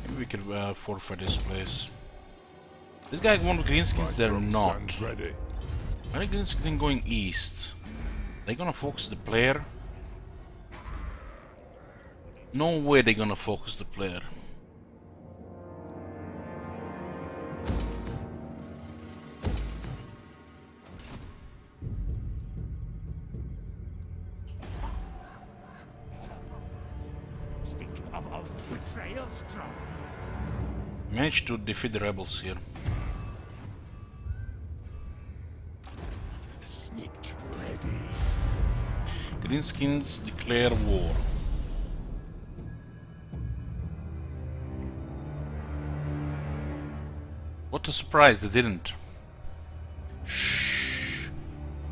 Maybe we could forfeit this place. This guy won greenskins, they're not. Ready. Why are greenskins going east? They gonna focus the player? No way they gonna focus the player. Stick of betrayal strong. Managed to defeat the rebels here. Sneaked ready. Greenskins declare war. What a surprise, they didn't. Shh.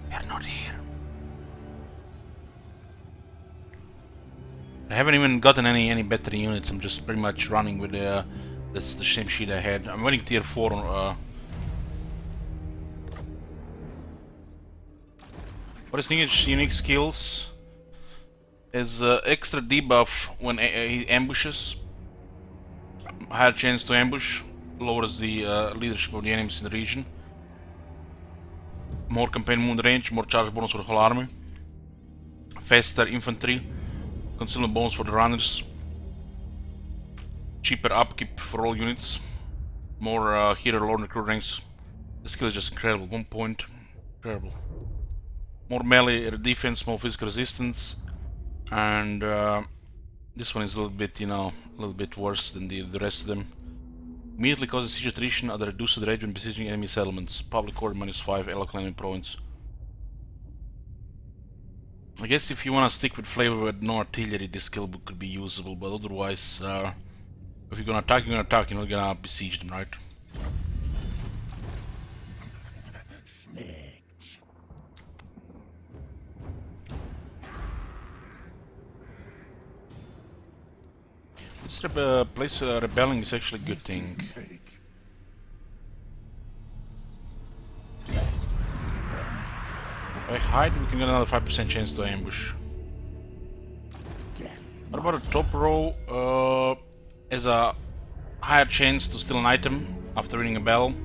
They're not here. I haven't even gotten any better units. I'm just pretty much running with the same sheet I had. I'm running tier 4 what is unique skills is extra debuff when he ambushes. Higher chance to ambush, lowers the leadership of the enemies in the region. More campaign moon range, more charge bonus for the whole army. Faster infantry, concealment bonus for the runners. Cheaper upkeep for all units. More hero lord recruit ranks. The skill is just incredible. 1 point. Incredible. More melee defense, more physical resistance, and this one is a little bit, you know, a little bit worse than the rest of them. Immediately causes siege attrition at a reduced rate when besieging enemy settlements. Public order -5, local enemy province. I guess if you want to stick with flavor with no artillery, this skill book could be usable, but otherwise, if you're gonna attack, you're gonna attack, you're not gonna besiege them, right? Snakes. This place rebelling is actually a good thing. If I hide, we can get another 5% chance to ambush. What about the top row? Has a higher chance to steal an item after ringing a bell.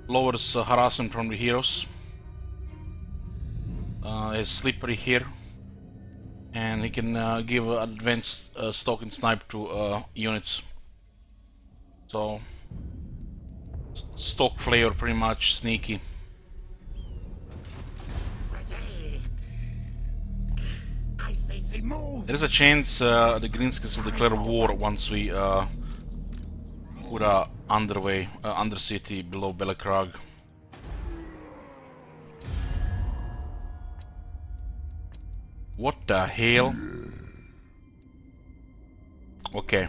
Lowers harassment from the heroes. Has slippery here, and he can give advanced stalk and snipe to units. So stalk flavor pretty much sneaky. I say they move. There is a chance the Greenskins will declare war once we put a undercity below Belakrag. What the hell? Okay,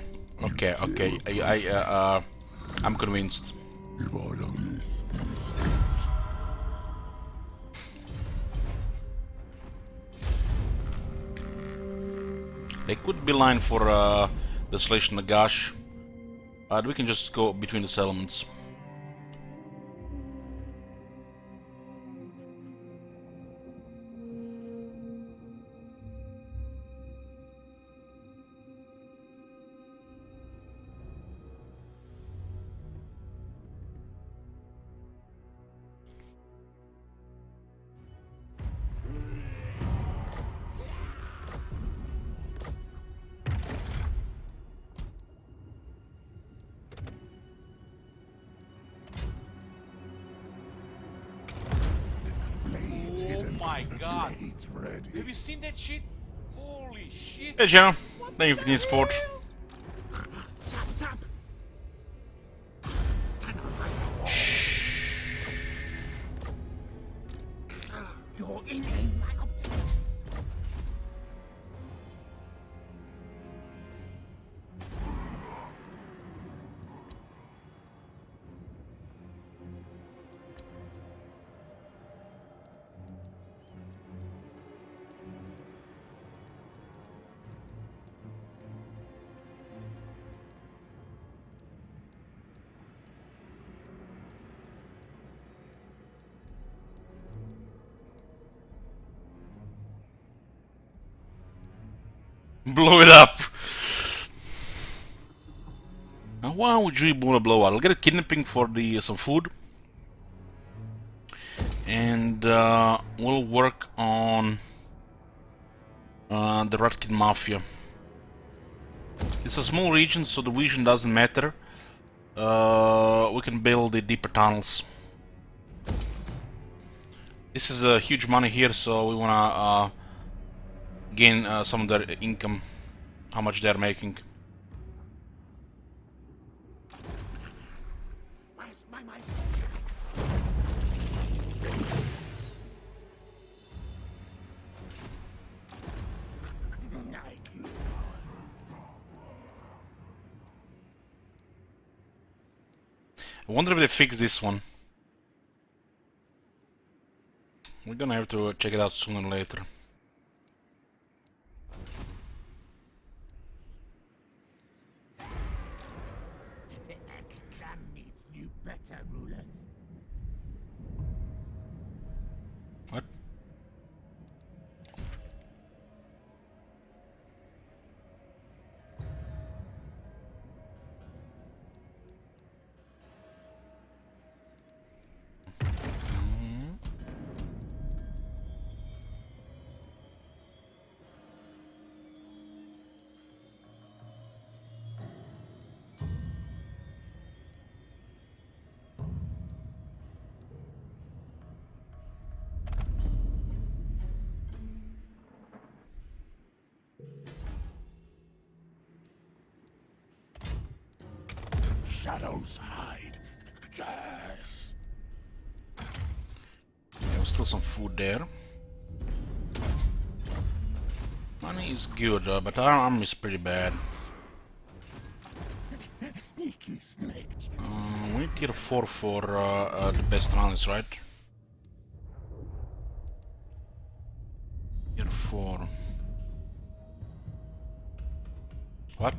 I'm convinced. They could be line for the Slash Nagash, but we can just go between the settlements. Oh my god. Have you seen that shit? Holy shit. Hey Jenna, thank you for the support. Zap, zap. You're in my optic. Blow it up! Now why would you want to blow up? I'll get a kidnapping for the some food. And we'll work on the Ratkin Mafia. It's a small region, so the vision doesn't matter. We can build the deeper tunnels. This is huge money here, so we wanna gain some of their income, how much they're making. Where's my mic? I wonder if they fix this one. We're gonna have to check it out sooner or later. The Egg Clan needs new, better rulers. What? Shadows hide. Yes. There's still some food there. Money is good, but our army is pretty bad. Sneaky snake. We need tier 4 for the best runners, right? Tier 4. What?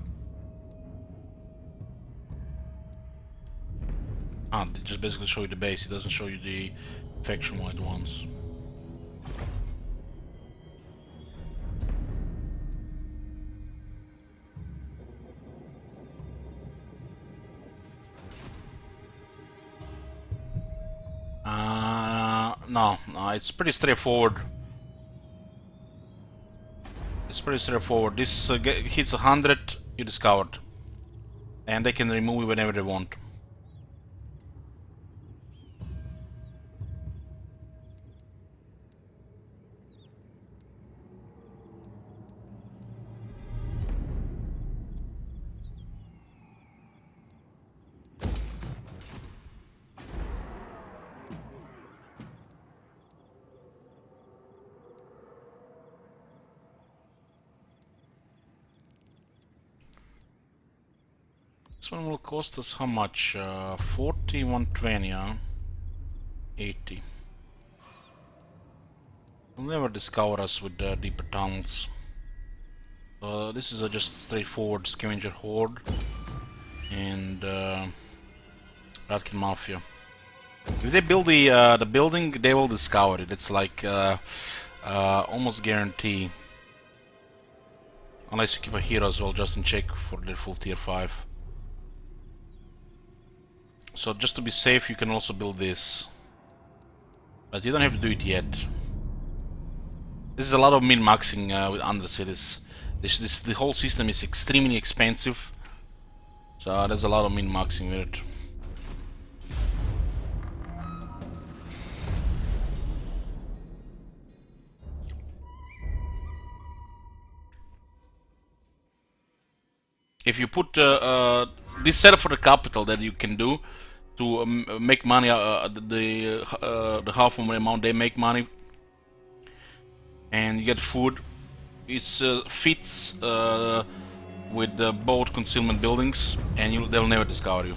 Ah, they just basically show you the base, it doesn't show you the faction-wide ones. No, it's pretty straightforward. pretty straightforward. This hits 100, you discovered. And they can remove it whenever they want. This one will cost us how much? 40, 120, huh? 80. Will never discover us with deeper tunnels. This is a just straightforward scavenger horde and Ratkin Mafia. If they build the building, they will discover it. It's like almost guarantee. Unless you keep a hero as well, just in check for their full tier 5. So just to be safe, you can also build this. But you don't have to do it yet. This is a lot of min-maxing with undercities. The whole system is extremely expensive. So there's a lot of min-maxing with it. If you put this setup for the capital that you can do to make money, the half of the amount they make money, and you get food, it fits with both concealment buildings, and they'll never discover you.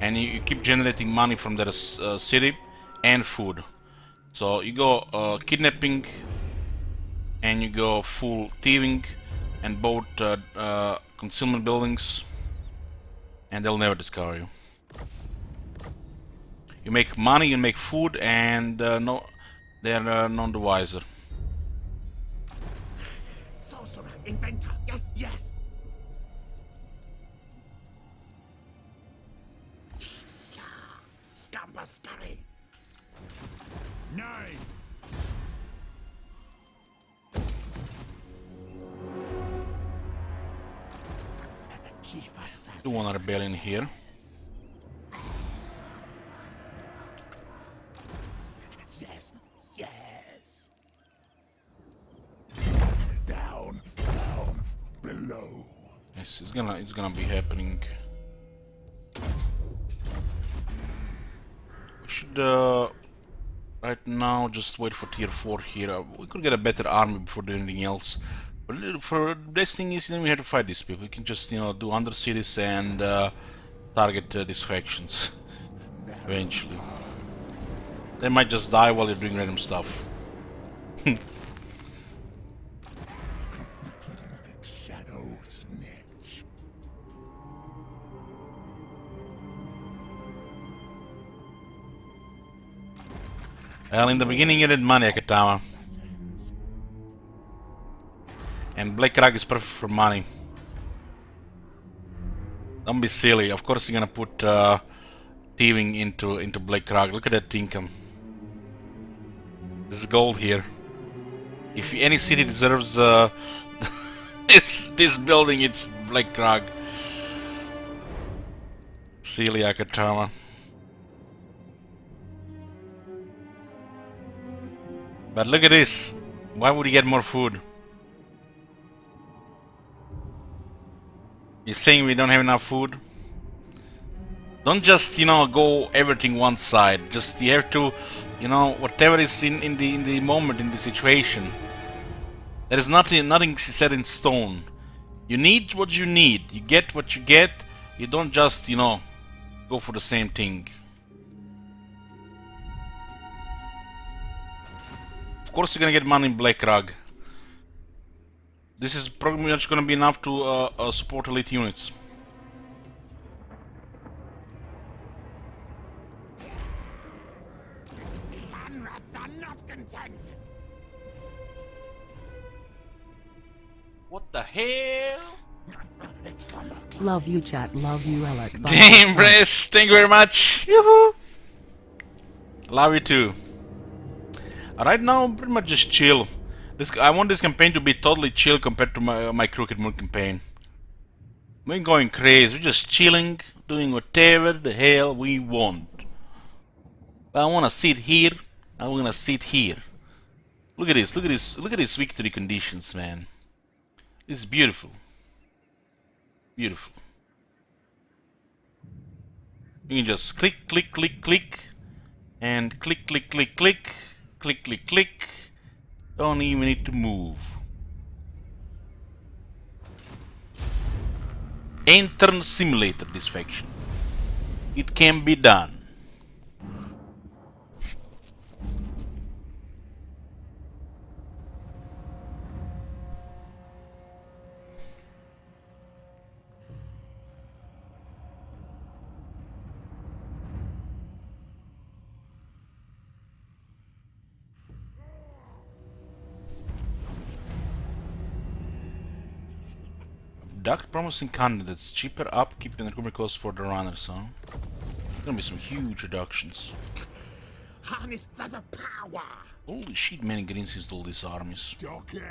And you keep generating money from that city and food. So you go kidnapping, and you go full thieving, and both concealment buildings, and they'll never discover you. You make money, you make food, and no, they're none the wiser. Sorcerer, inventor, yes, yes. Scamper scurry. Nay. Do want a rebellion here. Yes, yes. Down, down, below. Yes, it's gonna be happening. We should right now just wait for tier 4 here. We could get a better army before doing anything else. But for this thing is, then we have to fight these people. We can just, you know, do undercities and target these factions eventually. They might just die while you're doing random stuff. Well, in the beginning you need money, Akatama. And Black Rag is perfect for money. Don't be silly. Of course you're gonna put thieving into Black Rag. Look at that income. There's gold here. If any city deserves this building, it's Black Rag. Silly Akatama. But look at this. Why would he get more food? You're saying we don't have enough food? Don't just, you know, go everything one side. Just you have to, you know, whatever is in the moment, in the situation. There is nothing set in stone. You need what you need. You get what you get. You don't just, you know, go for the same thing. Of course you're gonna get money in Black Rug. This is pretty much gonna be enough to support elite units. Clan rats are not content. What the hell? Love you, chat. Love you, Alec. Bye. Damn, Brace! Thank you very much! Yoo-hoo! Love you too. Right now, pretty much just chill. I want this campaign to be totally chill compared to my Crooked Moon campaign. We ain't going crazy. We're just chilling, doing whatever the hell we want. I wanna sit here. I wanna sit here. Look at this. Look at this. Look at these victory conditions, man. This is beautiful. Beautiful. You can just click, click, click, click, and click, click, click, click, click, click, click. Don't even need to move. Enter simulator this faction. It can be done. Abduct promising candidates. Cheaper upkeep and recruitment costs for the runners, huh? There's gonna be some huge reductions. Harness to the power. Holy shit, many greens install these armies. Docket.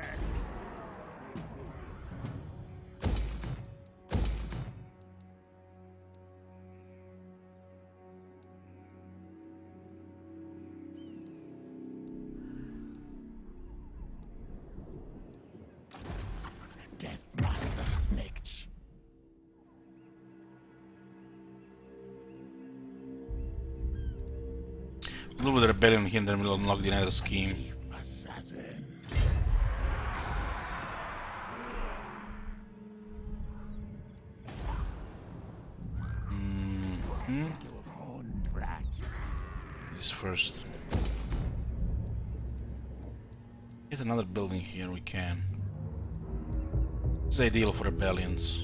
Death Master Snitch. A little bit of rebellion here, and then we'll unlock the nether scheme. Assassin. Horned rat. This first. Get another building here, we can. It's ideal for rebellions.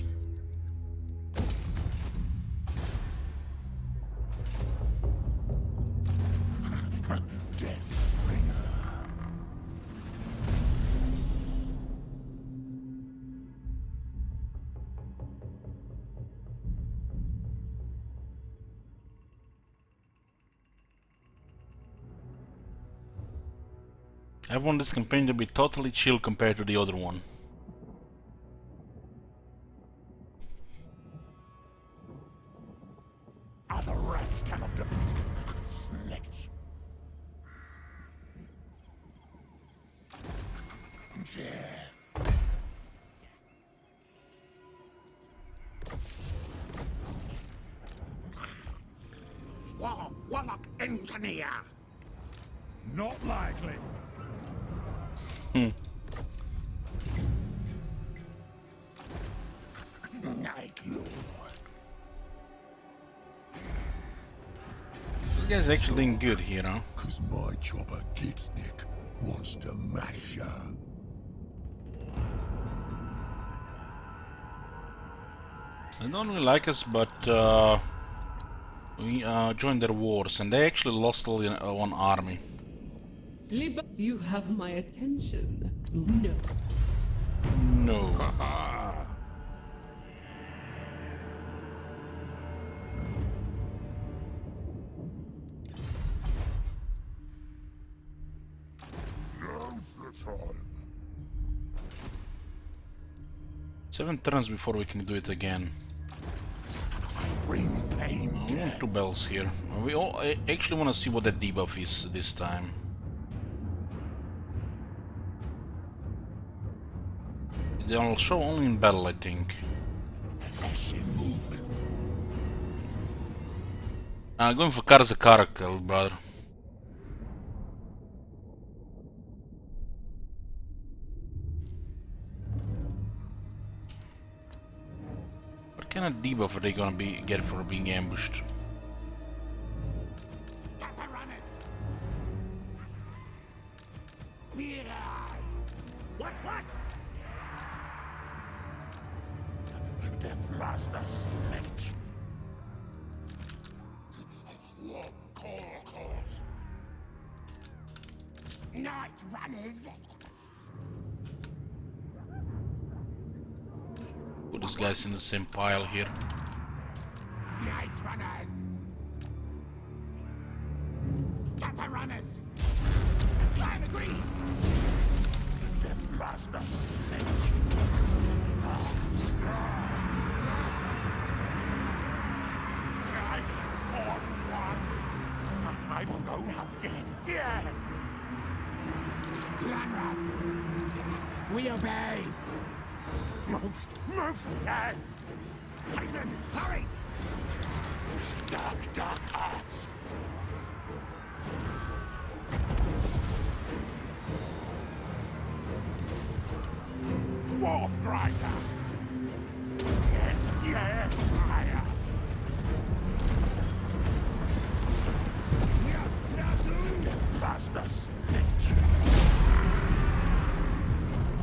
I want this campaign to be totally chill compared to the other one. Other rats cannot defeat Snitch. Death. Warlock Engineer. Not likely. Night Lord. This guy's actually doing good here, huh? Cause my chopper Gitsnick wants to mash ya. They don't really like us, but we joined their wars, and they actually lost only one army. You have my attention. No. No. Now's the time. 7 turns before we can do it again. Bring pain. We want 2 bells here. We all actually want to see what that debuff is this time. They'll show only in battle, I think. Eshin movement. Going for Karza Caracal, brother. What kind of debuff are they gonna get for being ambushed? Gutter runners. Beers. What? Death Master Snitch. What calls? Night runners. Put these guys in the same pile here. Night runners. Gutter runners. Flying agrees. Master Snitch. I was born one. I will go now. Yes. Planets. We obey. Most yes. Listen, hurry. Dark arts. War grinder. Yes, higher. Master Snitch.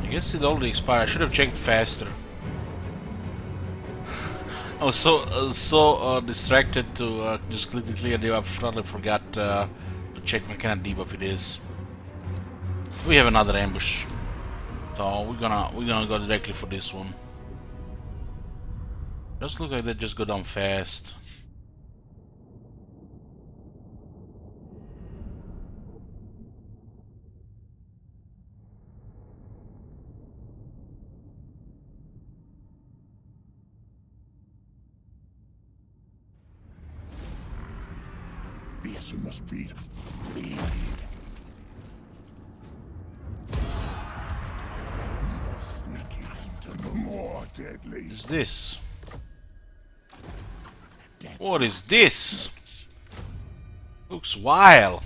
I guess it already expired. I should have checked faster. I was so distracted to just click the clear debuff. I totally forgot to check what kind of debuff it is. We have another ambush, so we're gonna go directly for this one. Just look like they just go down fast. The Eshin must feed. More sneaky, more deadly. What is this? What is this? Looks wild.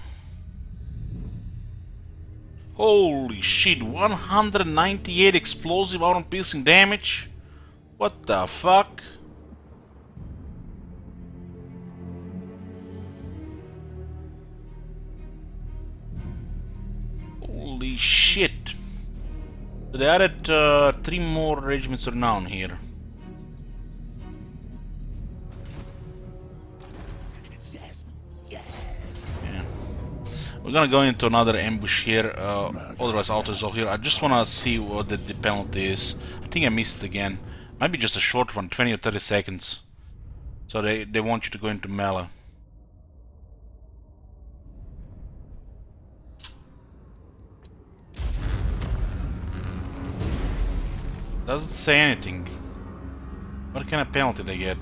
Holy shit, 198 explosive armor piercing damage? What the fuck? Holy shit. They added 3 more regiments renown here. Yeah. We're gonna go into another ambush here. Otherwise, autos over here. I just wanna see what the penalty is. I think I missed it again. Maybe just a short one, 20 or 30 seconds. So they want you to go into melee. Doesn't say anything. What kind of penalty they get?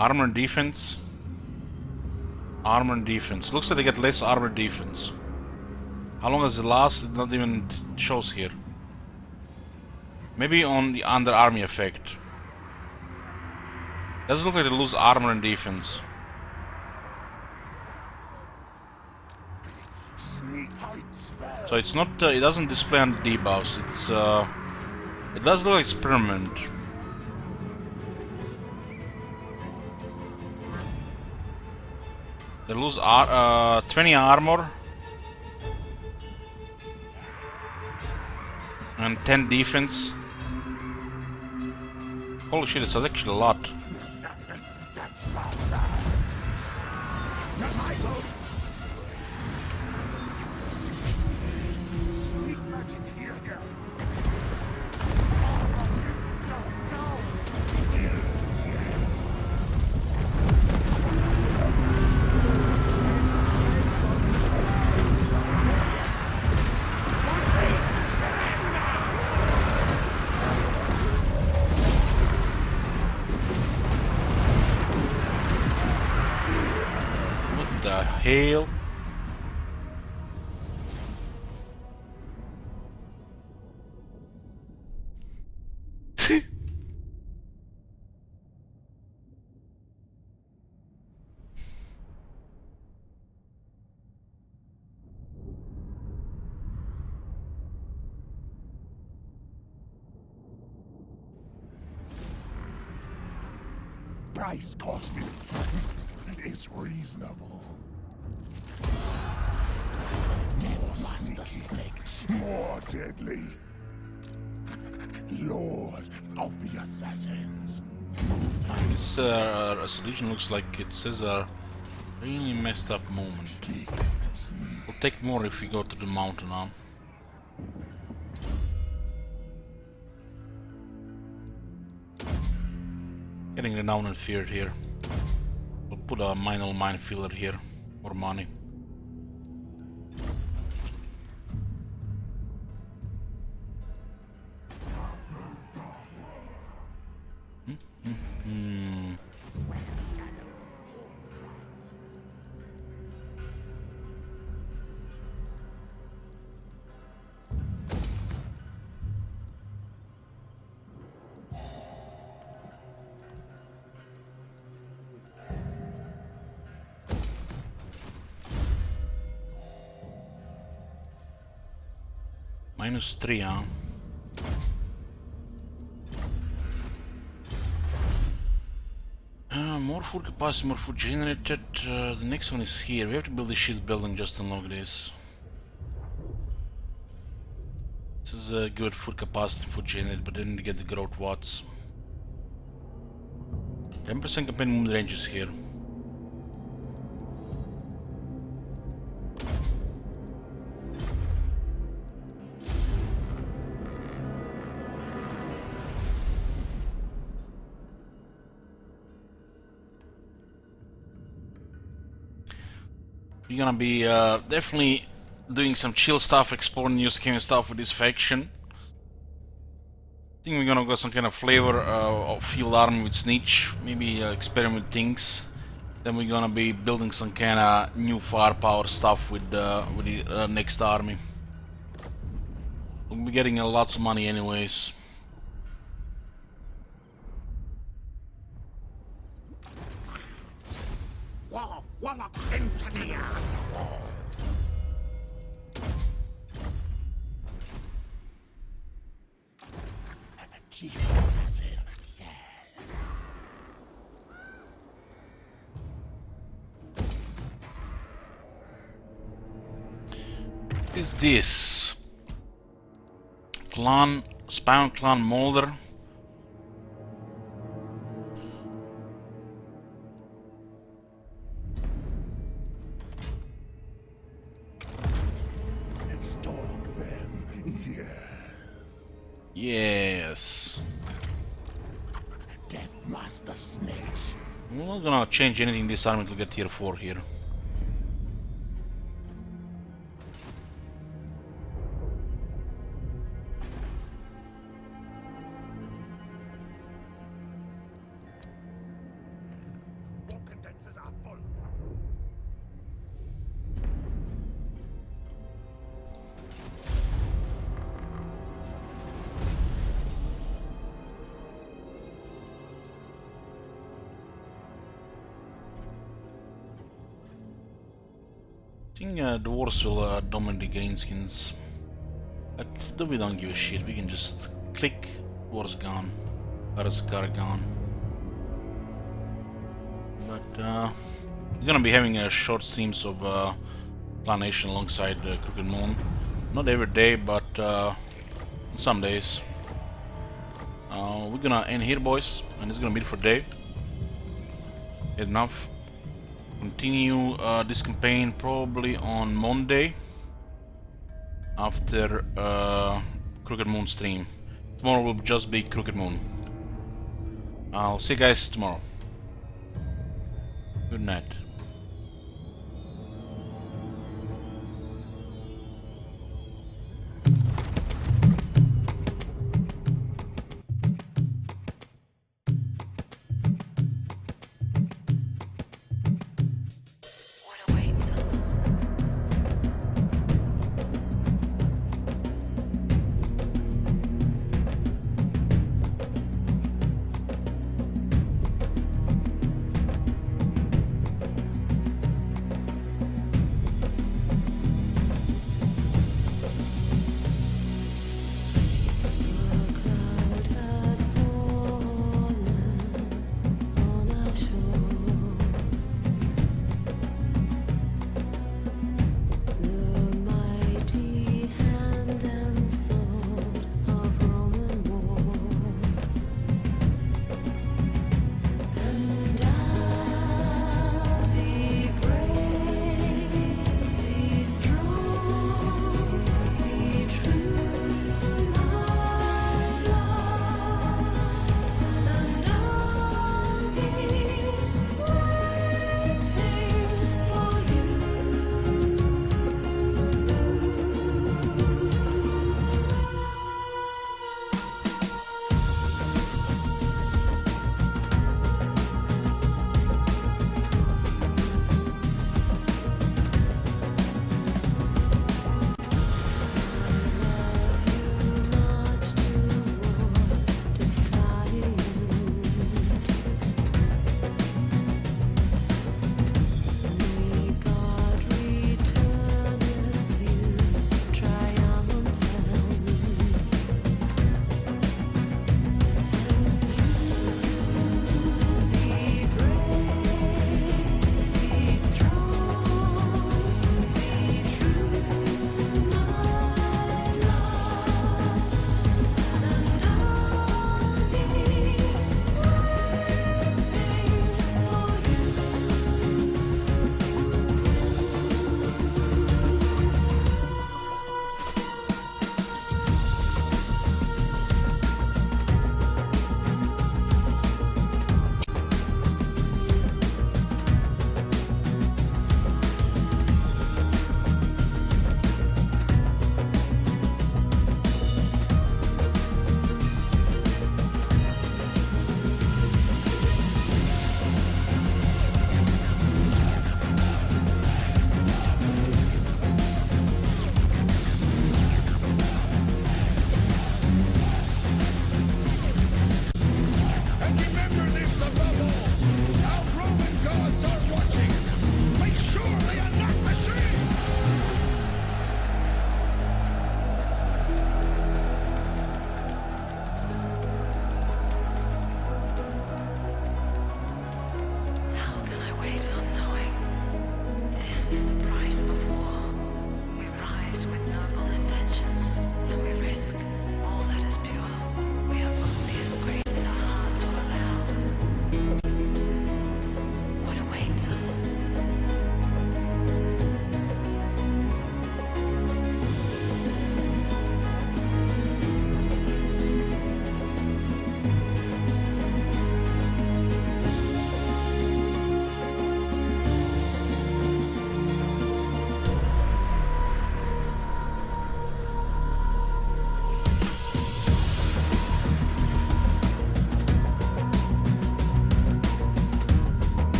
Armor and defense? Armor and defense. Looks like they get less armor and defense. How long does it last? It not even shows here. Maybe on the under army effect. Doesn't look like they lose armor and defense. So it's not. It doesn't display on the debuffs. It's. It does look like it's permanent. They lose 20 armor and 10 defense. Holy shit! It's actually a lot. Hail. Price cost is reasonable. More sneaky, more deadly. Lord of the Assassins. This legion looks like it says a really messed up moment. We'll take more if we go to the mountain now. Getting renowned and feared here. We'll put a minor minefielder here. More money. Hmm. -3, huh? More food capacity, more food generated. The next one is here. We have to build a shield building just to unlock this. This is a good food capacity, food generated, but didn't get the growth watts. 10% campaign movement range is here. We're gonna be definitely doing some chill stuff, exploring new skin and stuff with this faction. I think we're gonna go some kind of flavor of field army with Snitch, maybe experiment things. Then we're gonna be building some kind of new firepower stuff with the next army. We'll be getting lots of money anyways. Chief assassin, yes. What is this? Clan, Spawn Clan Molder. Stalk them, yes. Yes. Death Master Snitch. We're not gonna change anything in this army to get tier 4 here. Condensers are full. I think dwarves will dominate the greenskins. But we don't give a shit, we can just click, dwarves gone, Araskar gone. But we're gonna be having short streams of Clan Nation alongside Crooked Moon. Not every day, but some days. We're gonna end here, boys, and it's gonna be it for today. Enough. Continue this campaign probably on Monday after Crooked Moon stream. Tomorrow will just be Crooked Moon. I'll see you guys tomorrow. Good night.